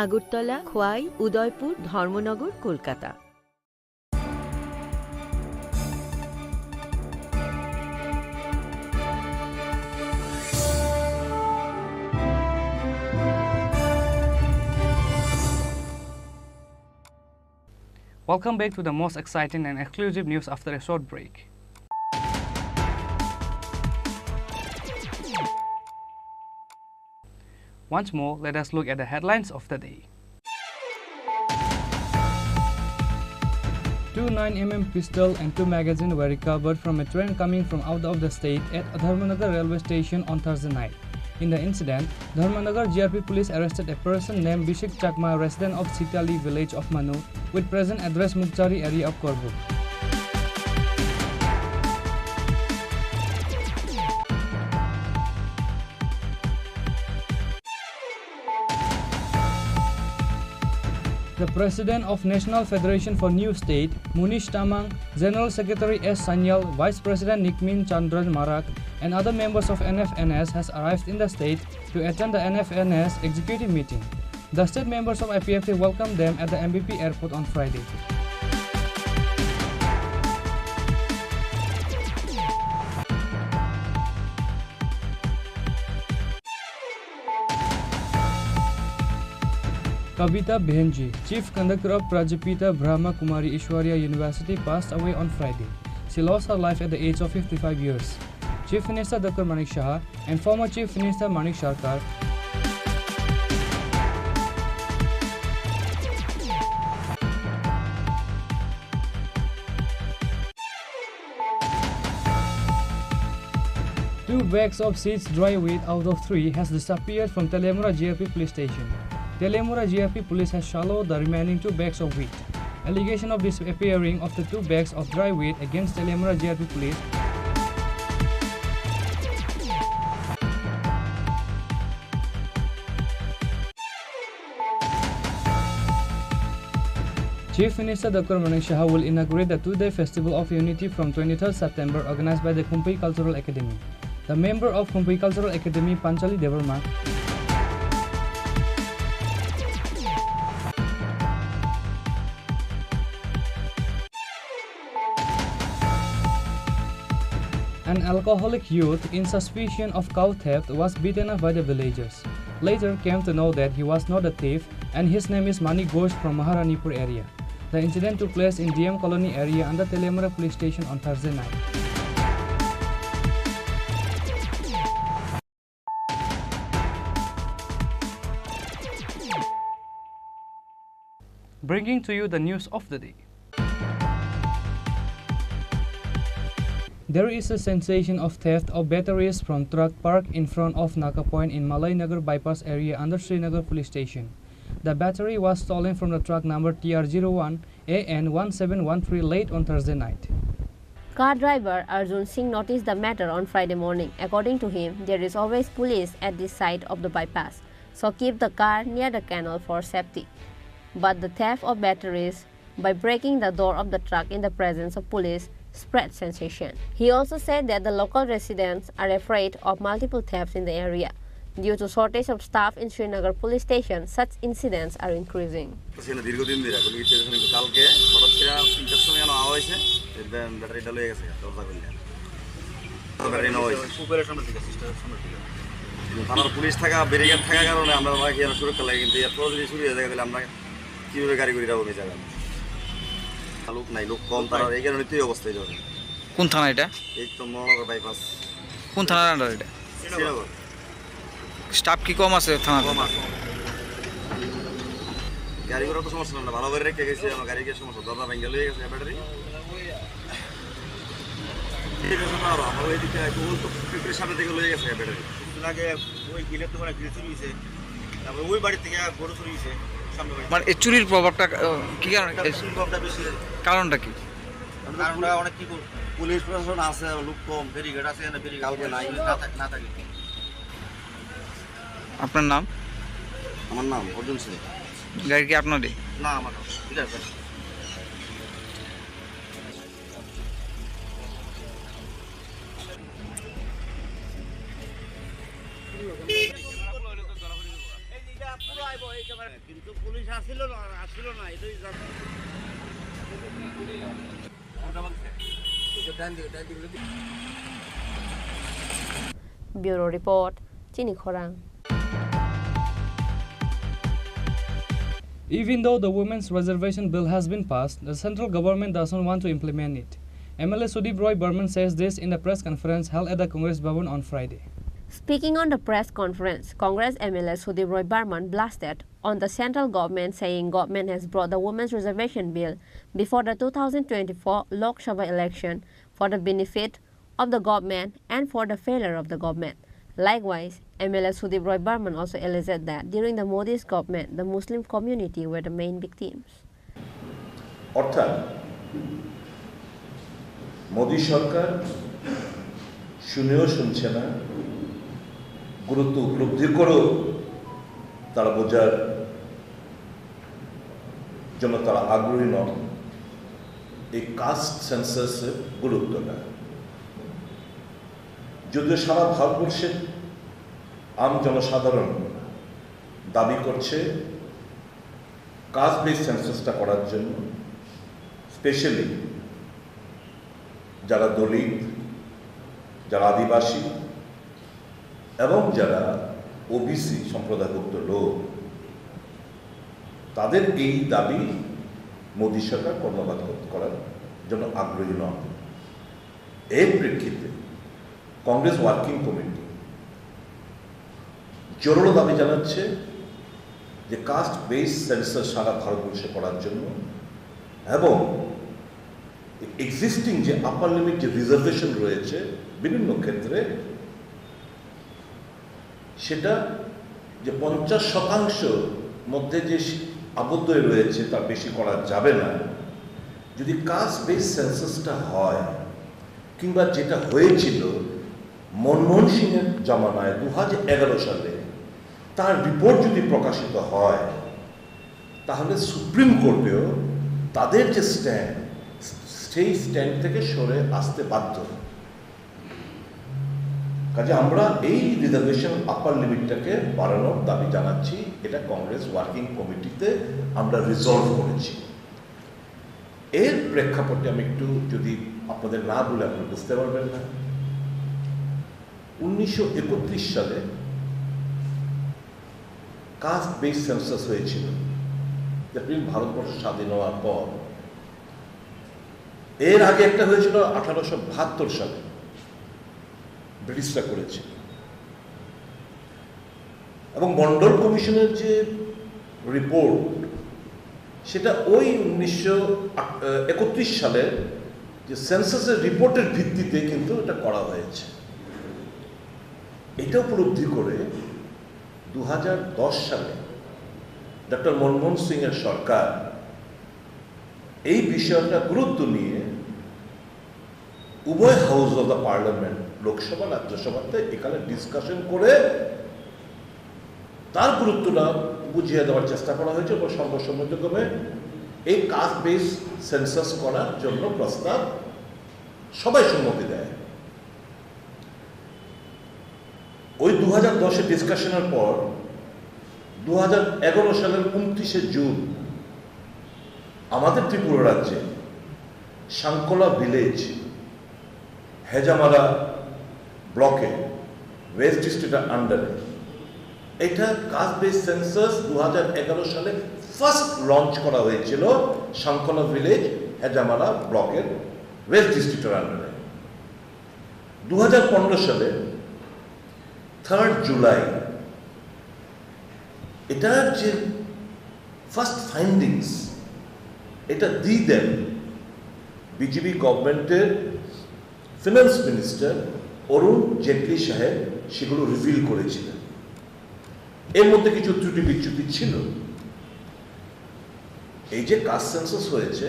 Agartala Khowai Udaipur Dharmanagar Kolkata Welcome back to the most exciting and exclusive news after a short break. Once more, let us look at the headlines of the day. 2 9mm pistol and 2 magazines were recovered from a train coming from out of the state at Dharmanagar railway station on Thursday night. In the incident, Dharmanagar GRP police arrested a person named Bishik Chakma, resident of Sitali village of Manu, with present address Mukchari area of Korbu. The President of National Federation for New State, Munish Tamang, General Secretary S. Sanyal, Vice President Nikmin Chandran Marak, and other members of NFNS has arrived in the state to attend the NFNS executive meeting. The state members of IPFT welcomed them at the MVP airport on Friday. Kavita Behenji, Chief Conductor of Prajapita Brahma Kumari Ishwarya University, passed away on Friday. She lost her life at the age of 55 years. Chief Minister Dr. Manik Shah and former Chief Minister Manik Sarkar Two bags of seeds dry weight out of 3 has disappeared from Telemura GRP police station. Telemura GRP police has swallowed the remaining 2 bags of wheat. Allegation of disappearing of the 2 bags of dry wheat against Telemura GRP police Chief Minister Dr. Manik Shah will inaugurate the 2-day Festival of Unity from 23rd September organized by the Kumpai Cultural Academy. The member of Kumpai Cultural Academy, Panchali Devarma, an alcoholic youth in suspicion of cow theft was beaten up by the villagers. Later came to know that he was not a thief and his name is Mani Ghosh from Maharanipur area. The incident took place in DM Colony area under Telemara police station on Thursday night. Bringing to you the news of the day. There is a sensation of theft of batteries from truck parked in front of Naka Point in Malay Nagar bypass area under Srinagar police station. The battery was stolen from the truck number TR01 AN1713 late on Thursday night. Car driver Arjun Singh noticed the matter on Friday morning. According to him, there is always police at this side of the bypass, so keep the car near the canal for safety. But the theft of batteries by breaking the door of the truck in the presence of police spread sensation. He also said that the local residents are afraid of multiple thefts in the area. Due to shortage of staff in Srinagar police station, such incidents are increasing. থানার police থাকা barricade থাকার কারণে আমরা সুরক্ষা লাগে, কিন্তু এরপর যদি চুরি হয়ে যায় তাহলে আমরা কীভাবে গাড়ি করে যাবো জায়গা লোক নাই, লোক কম, তারা এই কারণে তুই অবস্থায় যাবে। কোন থানা এটা? এই তো মহানগর বাইপাস। কোন থানার আন্ডার এটা? শ্রীনগর। স্টাফ কি কম আছে থানা? কম আছে। গাড়ি করার তো সমস্যা না, ভালো করে রেখে গেছি, আমার গাড়ি গিয়ে সমস্যা দরজা ভেঙে লয়ে গেছে ব্যাটারি। ঠিক আছে, আমার ওই দিকে ফ্যাক্টরির সামনে থেকে লয়ে গেছে ব্যাটারি। আগে ওই গিলে তো গিলে চুরি হয়েছে, তারপর ওই বাড়ি থেকে গরু চুরি হয়েছে। মানে এই চুরির প্রভাবটা কি কারণে? প্রভাবটা বেশি। কারণটা কি? কারণটা অনেক কি পুলিশ প্রশাসন আছে, লোক কম, ব্যারিকেড আছে, কালকে নাই না থাকে। আপনার নাম? আমার নাম অর্জুন সিং। গাড়ি কি আপনারই? না, আমার ঠিক আছে। কিন্তু পুলিশ আসছিল না এটাই Bureau Report, Chini Khorang. Even though the Women's Reservation Bill has been passed, the central government doesn't want to implement it. MLA Sudip Roy Burman says this in a press conference held at the Congress Bhavan on Friday. Speaking on the press conference, Congress MLA Sudip Roy Burman blasted on the central government, saying government has brought the Women's Reservation Bill before the 2024 Lok Sabha election for the benefit of the government and for the failure of the government. Likewise, MLA Sudip Roy Burman also alleged that during the Modi's government, the Muslim community were the main victims. অর্থাৎ মোদী সরকার শুনেও শুনছে না, গুরুত্ব উপলব্ধি করেও তারা বোঝার জন্য তারা আগ্রহী নন এই কাস্ট সেন্সাসের গুরুত্বটা। যদিও সারা ভারতবর্ষের আম জনসাধারণ দাবি করছে কাস্ট বেস সেন্সাসটা করার জন্য, স্পেশালি যারা দলিত, যারা আদিবাসী এবং যারা ওবিসি সম্প্রদায়ভুক্ত লোক, তাদের এই দাবি মোদী সরকার কর্ণপাত করার জন্য আগ্রহী নন। এর প্রেক্ষিতে কংগ্রেস ওয়ার্কিং কমিটি জোরালো দাবি জানাচ্ছে যে কাস্ট বেস সেন্সাস সারা ভারতবর্ষে করার জন্য এবং এক্সিস্টিং যে আপার লিমিট যে রিজার্ভেশন রয়েছে বিভিন্ন ক্ষেত্রে, সেটা যে 50% মধ্যে যে আবদ্ধ রয়েছে তার বেশি করা যাবে না। যদি কাস্ট বেস সেন্সাসটা হয়, কিংবা যেটা হয়েছিল মনমোহন সিংয়ের জামানায় 2011 সালে, তার রিপোর্ট যদি প্রকাশিত হয়, তাহলে সুপ্রিম কোর্টেও তাদের যে স্ট্যান্ড, সেই স্ট্যান্ড থেকে সরে আসতে বাধ্য। কাজে আমরা এই রিজার্ভেশন আপার লিমিটটাকে বাড়ানোর দাবি জানাচ্ছি। এটা কংগ্রেস ওয়ার্কিং কমিটিতে আমরা রিজলভ করেছি। এর প্রেক্ষাপটে আমি একটু যদি আপনাদের না বলে আপনারা বুঝতে পারবেন না। 1931 সালে কাস্ট বেস সেন্সাস হয়েছিল। ভারতবর্ষ স্বাধীন হওয়ার পর এর আগে একটা হয়েছিল 1872 সালে, ব্রিটিশরা করেছিল। এবং মন্ডল কমিশনের যে রিপোর্ট, সেটা ওই 1931 সালের যে সেন্সাসের রিপোর্টের ভিত্তিতে কিন্তু এটা করা হয়েছে। এটা উপলব্ধি করে 2010 সালে ডক্টর মনমোহন সিং এর সরকার এই বিষয়টা গুরুত্ব নিয়ে উভয় house of the parliament, Lok Sabha রাজ্যসভাতে এখানে ডিসকাশন করে তার গুরুত্বটা বুঝিয়ে দেওয়ার চেষ্টা করা হয়েছে এবং সর্বসম্মতক্রমে এই কাস্ট বেস সেন্সাস করার জন্য প্রস্তাব সবাই সম্মতি দেয়। ওই 2010-এর ডিসকাশনের পর 2011 সালের 29শে জুন আমাদের ত্রিপুরা রাজ্যে সাংকলা ভিলেজ, হেজামারা ব্লকে, ওয়েস্ট ডিস্ট্রিক্টের আন্ডারে এটা কাস্ট বেস সেন্সাস 2011 সালে ফার্স্ট লঞ্চ করা হয়েছিল সাংকলা ভিলেজ, হেজামারা ব্লকের ওয়েস্ট ডিস্ট্রিক্টের আন্ডারে। 2015 সালে 3 জুলাই এটার যে ফার্স্ট ফাইন্ডিংস এটা দিয়ে দেন বিজেপি গভর্নমেন্টের ফিনান্স মিনিস্টার অরুণ জেটলি সাহেব, সেগুলো রিভিল করেছিলেন। এর মধ্যে কিছু ত্রুটি বিচ্যুতি ছিল। এই যে কাস্ট সেন্সাস হয়েছে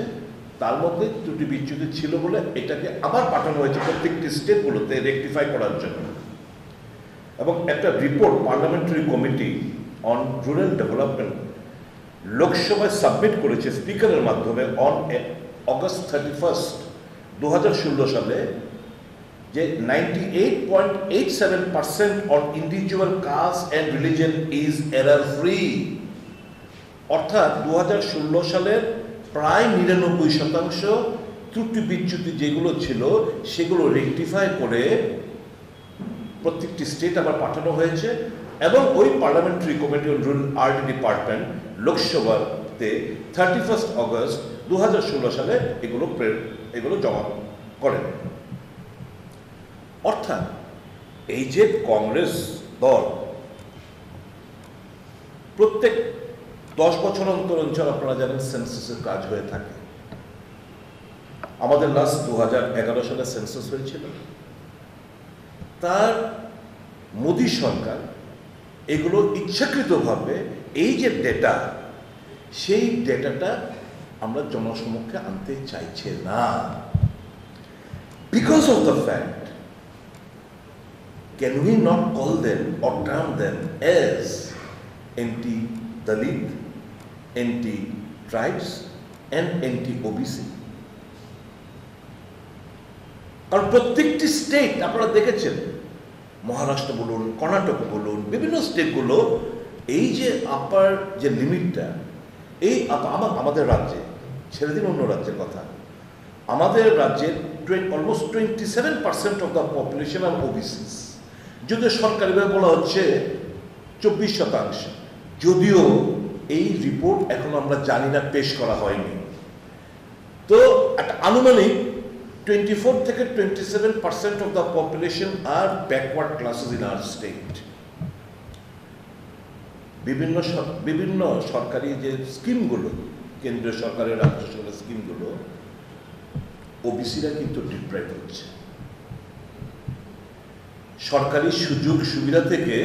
তার মধ্যে ত্রুটি বিচ্যুতি ছিল বলে এটাকে আবার পাঠানো হয়েছে প্রত্যেকটি স্টেটগুলোতে রেকটিফাই করার জন্য। এবং একটা report parliamentary committee on rural development লোকসভায় সাবমিট করেছে স্পিকারের মাধ্যমে অন অগস্ট 31, 2016 সালে, যে 98.87% on individual caste and religion is error free. অর্থাৎ 2016 সালের প্রায় 99% ত্রুটি বিচ্যুতি যেগুলো ছিল সেগুলো রেকটিফাই করে প্রত্যেকটি স্টেট আবার পাঠানো হয়েছে। এবং ওই parliamentary committee on rural art department লোকসভাতে 31 অগস্ট 2016 সালে এগুলো জমা করেন। অর্থাৎ এই যে কংগ্রেস দল প্রত্যেক 10 বছর অন্তর অঞ্চল, আপনারা জানেন, সেন্সাসের কাজ হয়ে থাকে। আমাদের লাস্ট 2011 সালে সেন্সাস হয়েছিল। তার মোদী সরকার এগুলো ইচ্ছাকৃতভাবে এই যে ডেটা, সেই ডেটাটা আমরা জনসমক্ষে আনতে চাইছে না। Because of the fact, can we not call them or term them as anti-Dalit, anti-tribes and anti-OBC? কারণ প্রত্যেকটি স্টেট আপনারা দেখেছেন, মহারাষ্ট্র বলুন, কর্ণাটক বলুন, বিভিন্ন স্টেটগুলো এই যে আপার যে লিমিটটা, এই আমাদের রাজ্যে, ছেড়ে দিন অন্য রাজ্যের কথা, আমাদের রাজ্যের অলমোস্ট 27% অফ দ্য পপুলেশন আর ওবিসিস, যদিও সরকারিভাবে বলা হচ্ছে 24%, যদিও এই রিপোর্ট এখন আমরা জানি না, পেশ করা হয়নি। তো একটা আনুমানিক 24 থেকে 27% of the population are backward classes in our state. বিভিন্ন সরকারি যে স্কিমগুলো, কেন্দ্রীয় সরকারের, রাজ্য সরকারের স্কিমগুলো, ওবিসিরা কিন্তু ডিপ্রাইভ হচ্ছে। সরকারি সুযোগ সুবিধা থেকে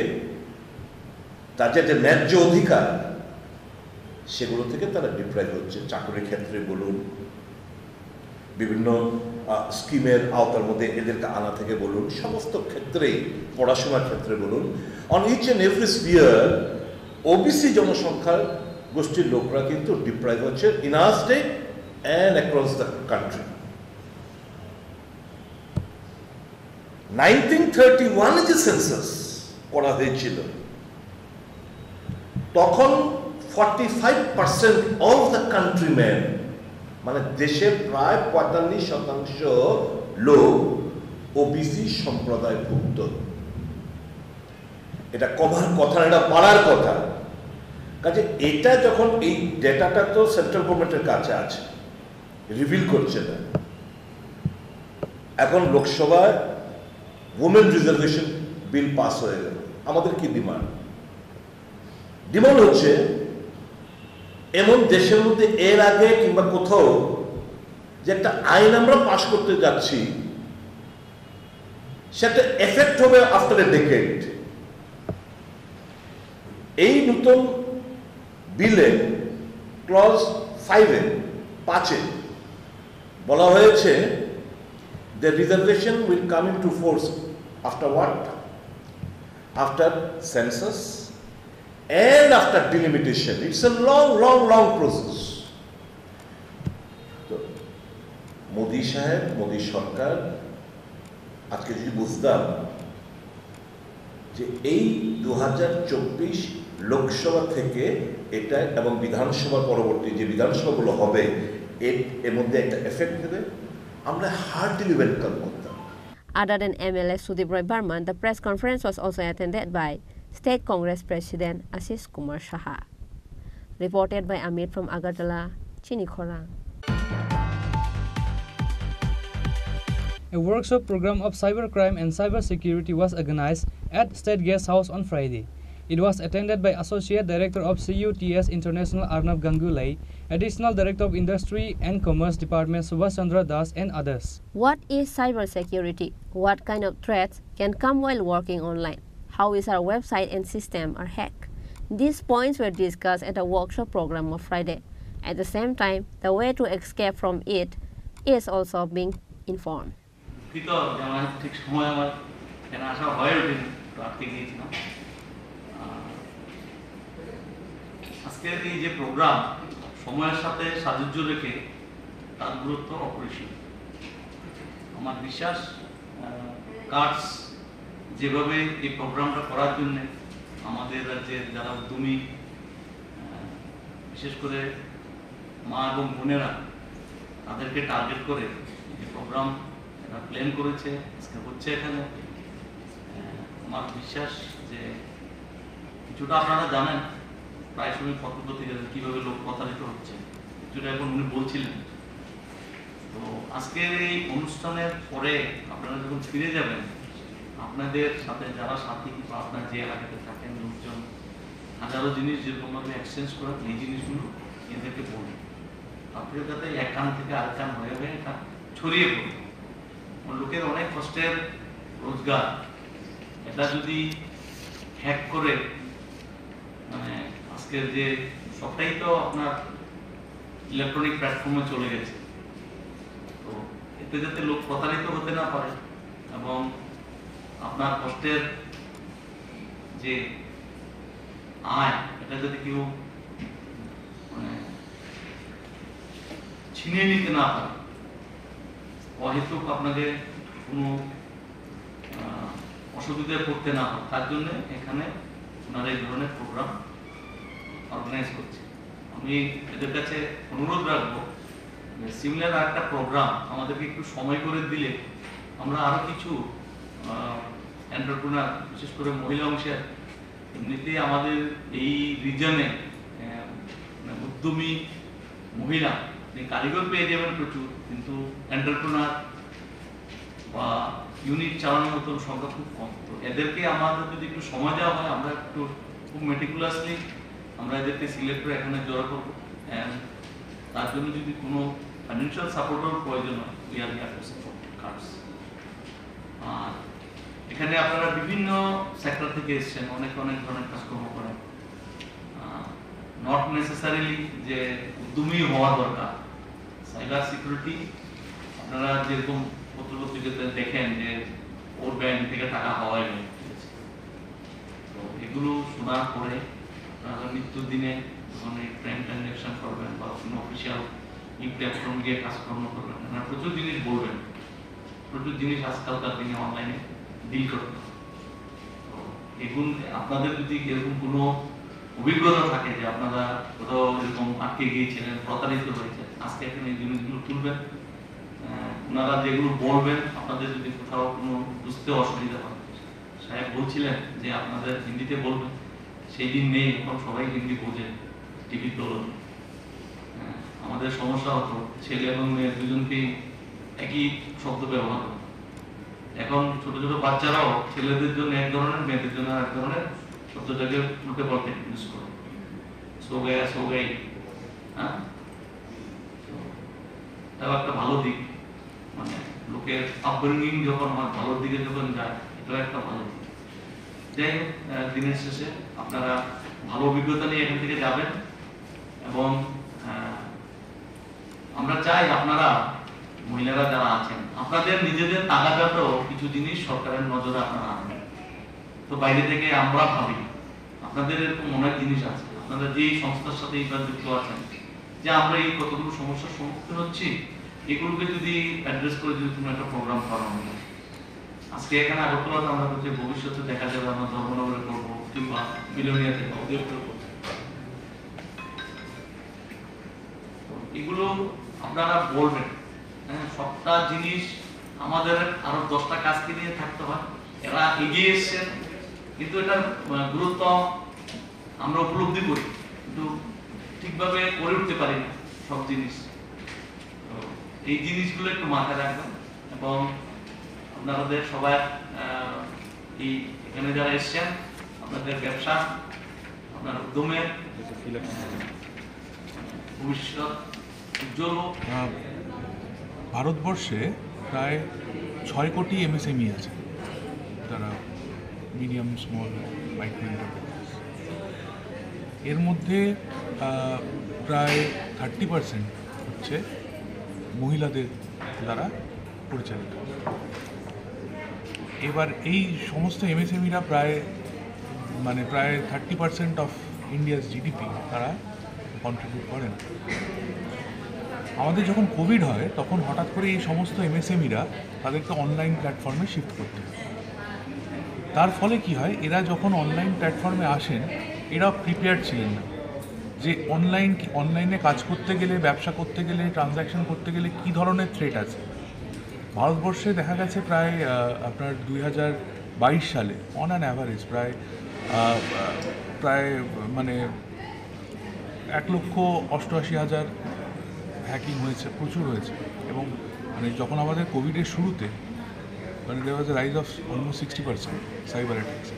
তাদের যে ন্যায্য অধিকার, সেগুলো থেকে তারা ডিপ্রাইভ হচ্ছে। চাকরির ক্ষেত্রে বলুন, বিভিন্ন স্কিমের আওতার মধ্যে এদেরকে আনা থেকে বলুন, সমস্ত ক্ষেত্রেই, পড়াশোনার ক্ষেত্রে বলুন, on each and every sphere OBC জনসংখ্যার গোষ্ঠীর লোকরা কিন্তু ডিপ্রাইভ হচ্ছে in our state and across the country. 1931 যে সেন্সাস করা হয়েছিল, তখন 45% অফ দ্য কান্ট্রিম্যান, মানে দেশের প্রায় 45% লোক ওবিসি সম্প্রদায়ভুক্ত। এটা কমার কথা, এটা বাড়ার কথা। কাজে এটা যখন, এই ডেটাটা তো সেন্ট্রাল গভর্নমেন্টের কাছে আছে, রিভিল করছে না, এখন লোকসভায় ওমেন রিজার্ভেশন বিল পাস হয়ে গেল। আমাদের কি ডিমান্ড? ডিমান্ড হচ্ছে এমন দেশের মধ্যে এর আগে কিংবা কোথাও যে একটা আইন আমরা পাশ করতে যাচ্ছি সেটা এফেক্ট হবে আফটার এ ডেকেড। এই নতুন বিলে ক্লজ 5-এ বলা হয়েছে the reservation will come into force after what? After census and after delimitation. It's a long process. তো মোদি সাহেব, মোদি সরকার আজকে যদি বুঝতাম যে এই 2024 লোকসভা থেকে এটা এবং বিধানসভা পরবর্তী যে বিধানসভাগুলো হবে এর মধ্যে একটা এফেক্ট দেবে, আমরা হার্টলি ওয়েলকাম করতাম। Other than MLA Sudip Roy Barman, the press conference was also attended by State Congress President Ashish Kumar Saha. Reported by Amit from Agartala, Chini Khorang. A workshop program of cybercrime and cybersecurity was organized at State Guest House on Friday. It was attended by Associate Director of CUTS International Arnav Ganguly, Additional Director of Industry and Commerce Department Subhash Chandra Das, and others. What is cybersecurity? What kind of threats can come while working online? How is our website and system are hacked? These points were discussed at a workshop program of Friday. At the same time, the way to escape from it is also being informed. আজকের এই যে programme সময়ের সাথে সাযুজ্য রেখে তার গুরুত্ব অপরিসীম। আমার বিশ্বাস কার্ডস যেভাবে এই প্রোগ্রামটা করার জন্য আমাদের রাজ্যের যারা উদ্যমী, বিশেষ করে মা এবং বোনেরা, তাদেরকে টার্গেট করে এই প্রোগ্রাম এরা প্ল্যান করেছে, আজকে হচ্ছে এখানে। আমার বিশ্বাস যে কিছুটা আপনারা জানেন প্রায় সময় পত্রপত্রিকাতে কীভাবে লোক প্রতারিত হচ্ছে, যেটা এখন উনি বলছিলেন। তো আজকের এই অনুষ্ঠানের পরে আপনারা যখন ফিরে যাবেন, আপনাদের সাথে যারা সাথী বা আপনার যে এলাকাতে থাকেন লোকজন, হাজারো জিনিস যেরকমভাবে এক্সচেঞ্জ করেন, এই জিনিসগুলো এদেরকে বলুন। আপনাদের যাতে এক কান থেকে আরেক কান হয়ে এটা ছড়িয়ে পড়ে। লোকের অনেক কষ্টের রোজগার, এটা যদি হ্যাক করে, মানে আজকের যে সবটাই তো আপনার ইলেকট্রনিক প্ল্যাটফর্মে চলে গেছে, তো এতে যাতে লোক প্রতারিত হতে না পারে এবং আপনার কষ্টের যে আয় এটা যাতে কেউ মানে ছিনিয়ে নিতে না পারে, অহেতুক আপনাকে কোনো অসুবিধায় পড়তে না হয়, তার জন্য এখানে ওনারা এই ধরনের প্রোগ্রাম অর্গানাইজ করছে। আমি এদের কাছে অনুরোধ রাখবো সিমিলার একটা প্রোগ্রাম আমাদেরকে একটু সময় করে দিলে আমরা আরো কিছু এন্টারপ্রেনার, বিশেষ করে মহিলা অংশের, এমনিতেই আমাদের এই রিজনে উদ্যমী মহিলা কারিগর পেয়ে যাবেন প্রচুর, কিন্তু এন্টারপ্রেনার বা ইউনিট চালানোর মতন সংখ্যা খুব কম। তো এদেরকে আমাদের যদি একটু সময় দেওয়া হয়, আমরা একটু খুব মেটিকুলাসলি আমরা এদেরকে সিলেক্ট করে এখানে জড়ো করবো। তার জন্য যদি কোনো ফাইন্যান্সিয়াল সাপোর্টের প্রয়োজন হয়, we are here to support cards. আর এখানে আপনারা বিভিন্ন সেক্টর থেকে এসেছেন, অনেক ধরনের কাজকর্ম করেন, নট নেসেসারিলি যে উদ্যমী হওয়া দরকার। সাইবার সিকিউরিটি আপনারা যেরকম পত্রপত্রিকাতে দেখেন যে ওর ব্যাংক থেকে টাকা হওয়াই নেই, তো এগুলো শোনার পরে আপনারা মৃত্যুর দিনে যখন ব্যাংক ট্রানজাকশন করবেন বা কোনো অফিসিয়াল ই প্ল্যাটফর্ম গিয়ে কাজকর্ম করবেন, আপনারা প্রচুর জিনিস বলবেন, প্রচুর জিনিস আজকালকার দিনে অনলাইনে ডিল করতে হবে। তো এগুলো আপনাদের যদি এরকম কোনো অভিজ্ঞতা থাকে যে আপনারা কোথাও এরকম আটকে গিয়েছিলেন, প্রতারিত হয়েছে, আজকে এখানে এই জিনিসগুলো তুলবেন। ওনারা যেগুলো বলবেন, আপনাদের যদি কোথাও কোনো বুঝতে অসুবিধা হয়, সাহেব বলছিলেন যে আপনাদের হিন্দিতে বলবেন, সেই দিন নেই, এখন সবাই হিন্দি বোঝে, টিভি তো আমাদের সমস্যা হতো ছেলে এবং মেয়ে দুজনকেই একই শব্দ ব্যবহার করতো, এখন ছোট ছোট বাচ্চারাও ছেলেদের জন্য এক ধরনের, মেয়েদের জন্য এক ধরনের শব্দটাকে উল্টে পাল্টে ইউজ করে, সোগাই, হ্যাঁ, তাও একটা ভালো দিক, মানে লোকের আপব্রিঙ্গিং যখন আমার ভালোর দিকে যখন যায়, এটাও একটা ভালো দিক। যাই হোক, দিনের শেষে আপনারা ভালো অভিজ্ঞতা নিয়ে এখান থেকে যাবেন এবং আমরা চাই আপনারা মহিলারা যারা আছেন আপনাদের নিজেদের তাগাদাতেও কিছু জিনিস সরকারের নজরে আপনারা আনবেন। তো বাইরে থেকে আমরা ভাবি আপনাদের এরকম অনেক জিনিস আছে, আপনারা যেই সংস্থার সাথে এইবার যুক্ত আছেন, যে আমরা এই কতগুলো সমস্যার সম্মুখীন হচ্ছি, এগুলোকে যদি অ্যাড্রেস করে যদি কোনো একটা প্রোগ্রাম করানো হয়, আজকে এখানে আগরতলাতে আমরা হচ্ছে ভবিষ্যতে দেখা যাবে আমরা ধর্মনগরে করবো কিংবা বিলোনিয়াতে করবো, এগুলো আপনারা বলবেন। হ্যাঁ, সবটা জিনিস আমাদের আরো 10টা কাজকে নিয়ে থাকতে হয়। এরা এগিয়ে এসছেন, কিন্তু এটার গুরুত্ব আমরা উপলব্ধি করি, কিন্তু ঠিকভাবে করে উঠতে পারি না সব জিনিস। এই জিনিসগুলো একটু মাথায় রাখবেন এবং আপনাদের সবাই এই এখানে যারা এসছেন আপনাদের ব্যবসা, আপনার উদ্যমের ভবিষ্যৎ উজ্জ্বল হোক। ভারতবর্ষে প্রায় 6 কোটি MSME আছে, তারা মিডিয়াম স্মল মাইক্রো এন্টারপ্রাইজ। এর মধ্যে প্রায় 30% হচ্ছে মহিলাদের দ্বারা পরিচালিত। এবার এই সমস্ত MSMEরা প্রায় 30% অফ ইন্ডিয়াস GDP তারা কন্ট্রিবিউট করেন। আমাদের যখন কোভিড হয় তখন হঠাৎ করে এই সমস্ত MSMEরা তাদেরকে অনলাইন প্ল্যাটফর্মে শিফট করতে হয়। তার ফলে কি হয়, এরা যখন অনলাইন প্ল্যাটফর্মে আসেন এরা প্রিপেয়ার্ড ছিলেন না যে অনলাইনে কাজ করতে গেলে, ব্যবসা করতে গেলে, ট্রানজ্যাকশন করতে গেলে কী ধরনের থ্রেট আছে। ভারতবর্ষে দেখা গেছে প্রায় আপনার 2022 সালে অন অ্যান অ্যাভারেজ প্রায় 1,88,000 হ্যাকিং হয়েছে, প্রচুর হয়েছে। এবং যখন আমাদের কোভিডের শুরুতে there was a rise of almost 60% cyber attacks.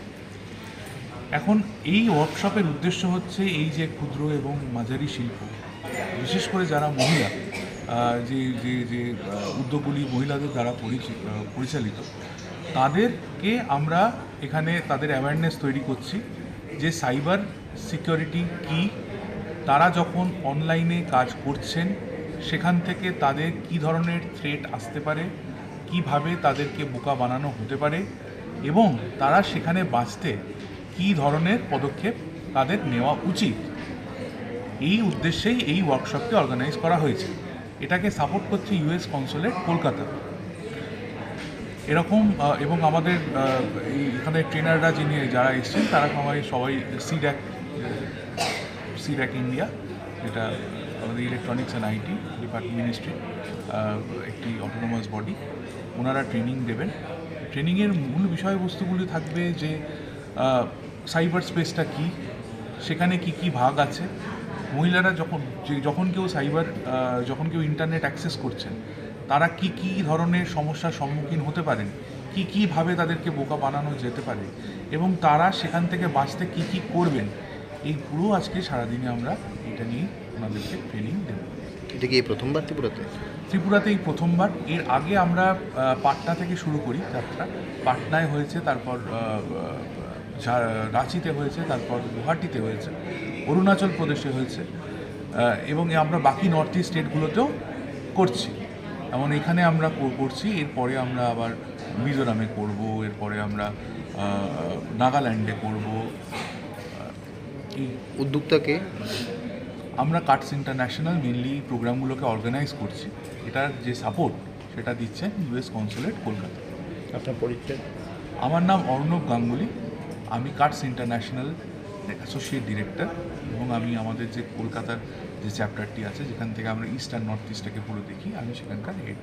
এখন এই ওয়ার্কশপের উদ্দেশ্য হচ্ছে এই যে ক্ষুদ্র এবং মাঝারি শিল্প, বিশেষ করে যারা মহিলা, যে যে যে উদ্যোগগুলি মহিলাদের দ্বারা পরিচালিত, তাদেরকে আমরা এখানে তাদের অ্যাওয়ারনেস তৈরি করছি যে সাইবার সিকিউরিটি কী, তারা যখন অনলাইনে কাজ করছেন সেখান থেকে তাদের কী ধরনের থ্রেট আসতে পারে, কিভাবে তাদেরকে বোকা বানানো হতে পারে এবং তারা সেখানে বাঁচতে কী ধরনের পদক্ষেপ তাদের নেওয়া উচিত। এই উদ্দেশ্যেই এই ওয়ার্কশপটি অর্গানাইজ করা হয়েছে। এটাকে সাপোর্ট করছে US কনসুলেট কলকাতা। এরকম এবং আমাদের এখানে ট্রেনাররা যারা এসছেন তারা সবাই সিড্যাক ইন্ডিয়া, যেটা আমাদের electronics and IT department ministry, একটি অটোনোমাস বডি, ওনারা ট্রেনিং দেবেন। ট্রেনিংয়ের মূল বিষয়বস্তুগুলি থাকবে যে সাইবার স্পেসটা কী, সেখানে কি কি ভাগ আছে, মহিলারা যখন কেউ ইন্টারনেট অ্যাক্সেস করছেন তারা কি কি ধরনের সমস্যার সম্মুখীন হতে পারেন, কীভাবে তাদেরকে বোকা বানানো যেতে পারে এবং তারা সেখান থেকে বাঁচতে কি কি করবেন, এই পুরো আজকে সারাদিনে আমরা এটা নিয়ে ওনাদেরকে ট্রেনিং দেব। এটা কি প্রথমবার ত্রিপুরাতে এই প্রথমবার। এর আগে আমরা পাটনা থেকে শুরু করি যাত্রা। পাটনায় হয়েছে, তারপর রাঁচিতে হয়েছে, তারপর গুয়াহাটিতে হয়েছে, অরুণাচল প্রদেশে হয়েছে এবং আমরা বাকি নর্থ ইস্ট স্টেটগুলোতেও করছি। এমন এখানে আমরা করছি, এরপরে আমরা আবার মিজোরামে করব, এরপরে আমরা নাগাল্যান্ডে করব। উদ্যোক্তাকে আমরা কাটস ইন্টারন্যাশনাল মেনলি প্রোগ্রামগুলোকে অর্গানাইজ করছি। এটার যে সাপোর্ট সেটা দিচ্ছেন US কনসুলেট কলকাতা। আপনার পরিচয়? আমার নাম অর্ণব গাঙ্গুলি, আমি কাটস ইন্টারন্যাশনাল অ্যাসোসিয়েট ডিরেক্টর এবং আমি আমাদের যে কলকাতার যে চ্যাপ্টারটি আছে যেখান থেকে আমরা ইস্ট আর নর্থ ইস্টটাকে পুরো দেখি, আমি সেখানকার head.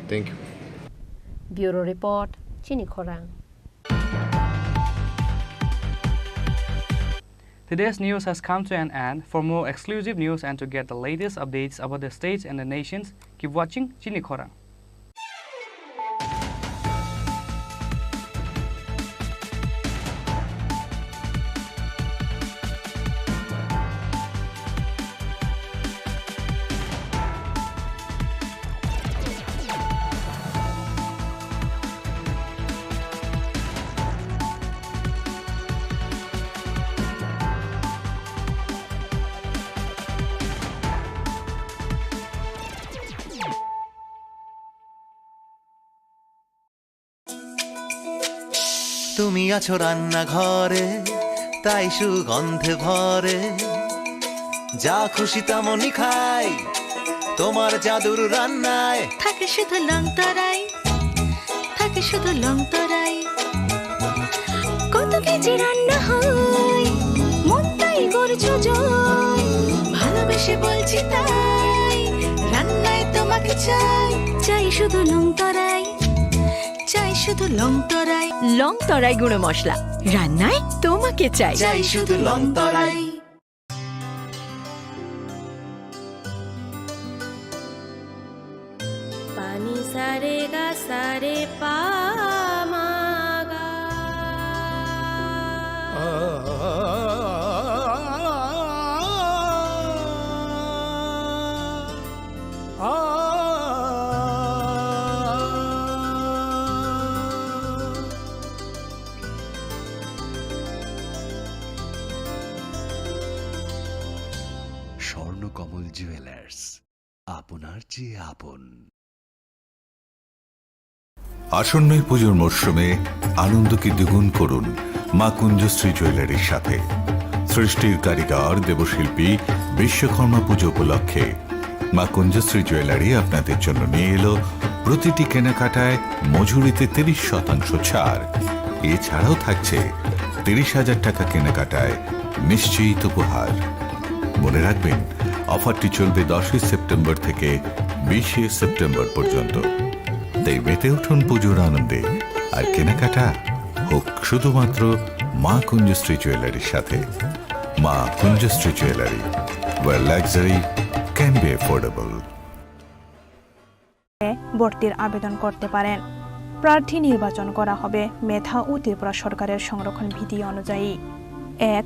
Thank you. Bureau report, Chini Khorang. Today's news has come to an end. For more exclusive news and to get the latest updates about the states and the nations, keep watching Chini Khorang. তুমি আছো রান্নাঘরে, তাই সুগন্ধে ভরে, যা খুশি তেমনই খাই তোমার জাদুর রান্নায়। থাকে শুধু লং তরাই, থাকে শুধু লং তরাই, কত কেজি রান্না হয় মন তাই করছো জয়, ভালোবেসে বলছি তাই রান্নায় তোমাকে চাই, চাই শুধু লং তরাই, চাই শুধু লং তরাই। লং তরাই গুঁড়ো মশলা, রান্নায় তোমাকে চাই, চাই শুধু লং তরাই। পানি সারে গা সারে পা মা গা, স্বর্ণকমল জুয়েলার্স, আপনার চেয়ে আপন। আসন্ন পুজোর মরশুমে আনন্দকে দ্বিগুণ করুন মা কুঞ্জশ্রী জুয়েলারির সাথে। সৃষ্টির কারিগর দেবশিল্পী বিশ্বকর্মা পুজো উপলক্ষে মা কুঞ্জশ্রী জুয়েলারি আপনাদের জন্য নিয়ে এলো প্রতিটি কেনাকাটায় মজুরিতে 30% ছাড়। এছাড়াও থাকছে 30,000 টাকা কেনাকাটায় নিশ্চিত উপহার। মনে রাখবেন, অফারটি চলবে 10 সেপ্টেম্বর থেকে 20 সেপ্টেম্বর পর্যন্ত। তাই মেতে উঠুন পুজোর আনন্দে, আর কেনাকাটা হোক শুধুমাত্র মা কুঞ্জশ্রী জুয়েলারির সাথে। মা কুঞ্জশ্রী jewellery, where luxury can be affordable. ভর্তির আবেদন করতে পারেন। প্রার্থী নির্বাচন করা হবে মেধা ও ত্রিপুরা সরকারের সংরক্ষণ বিধি অনুযায়ী। 1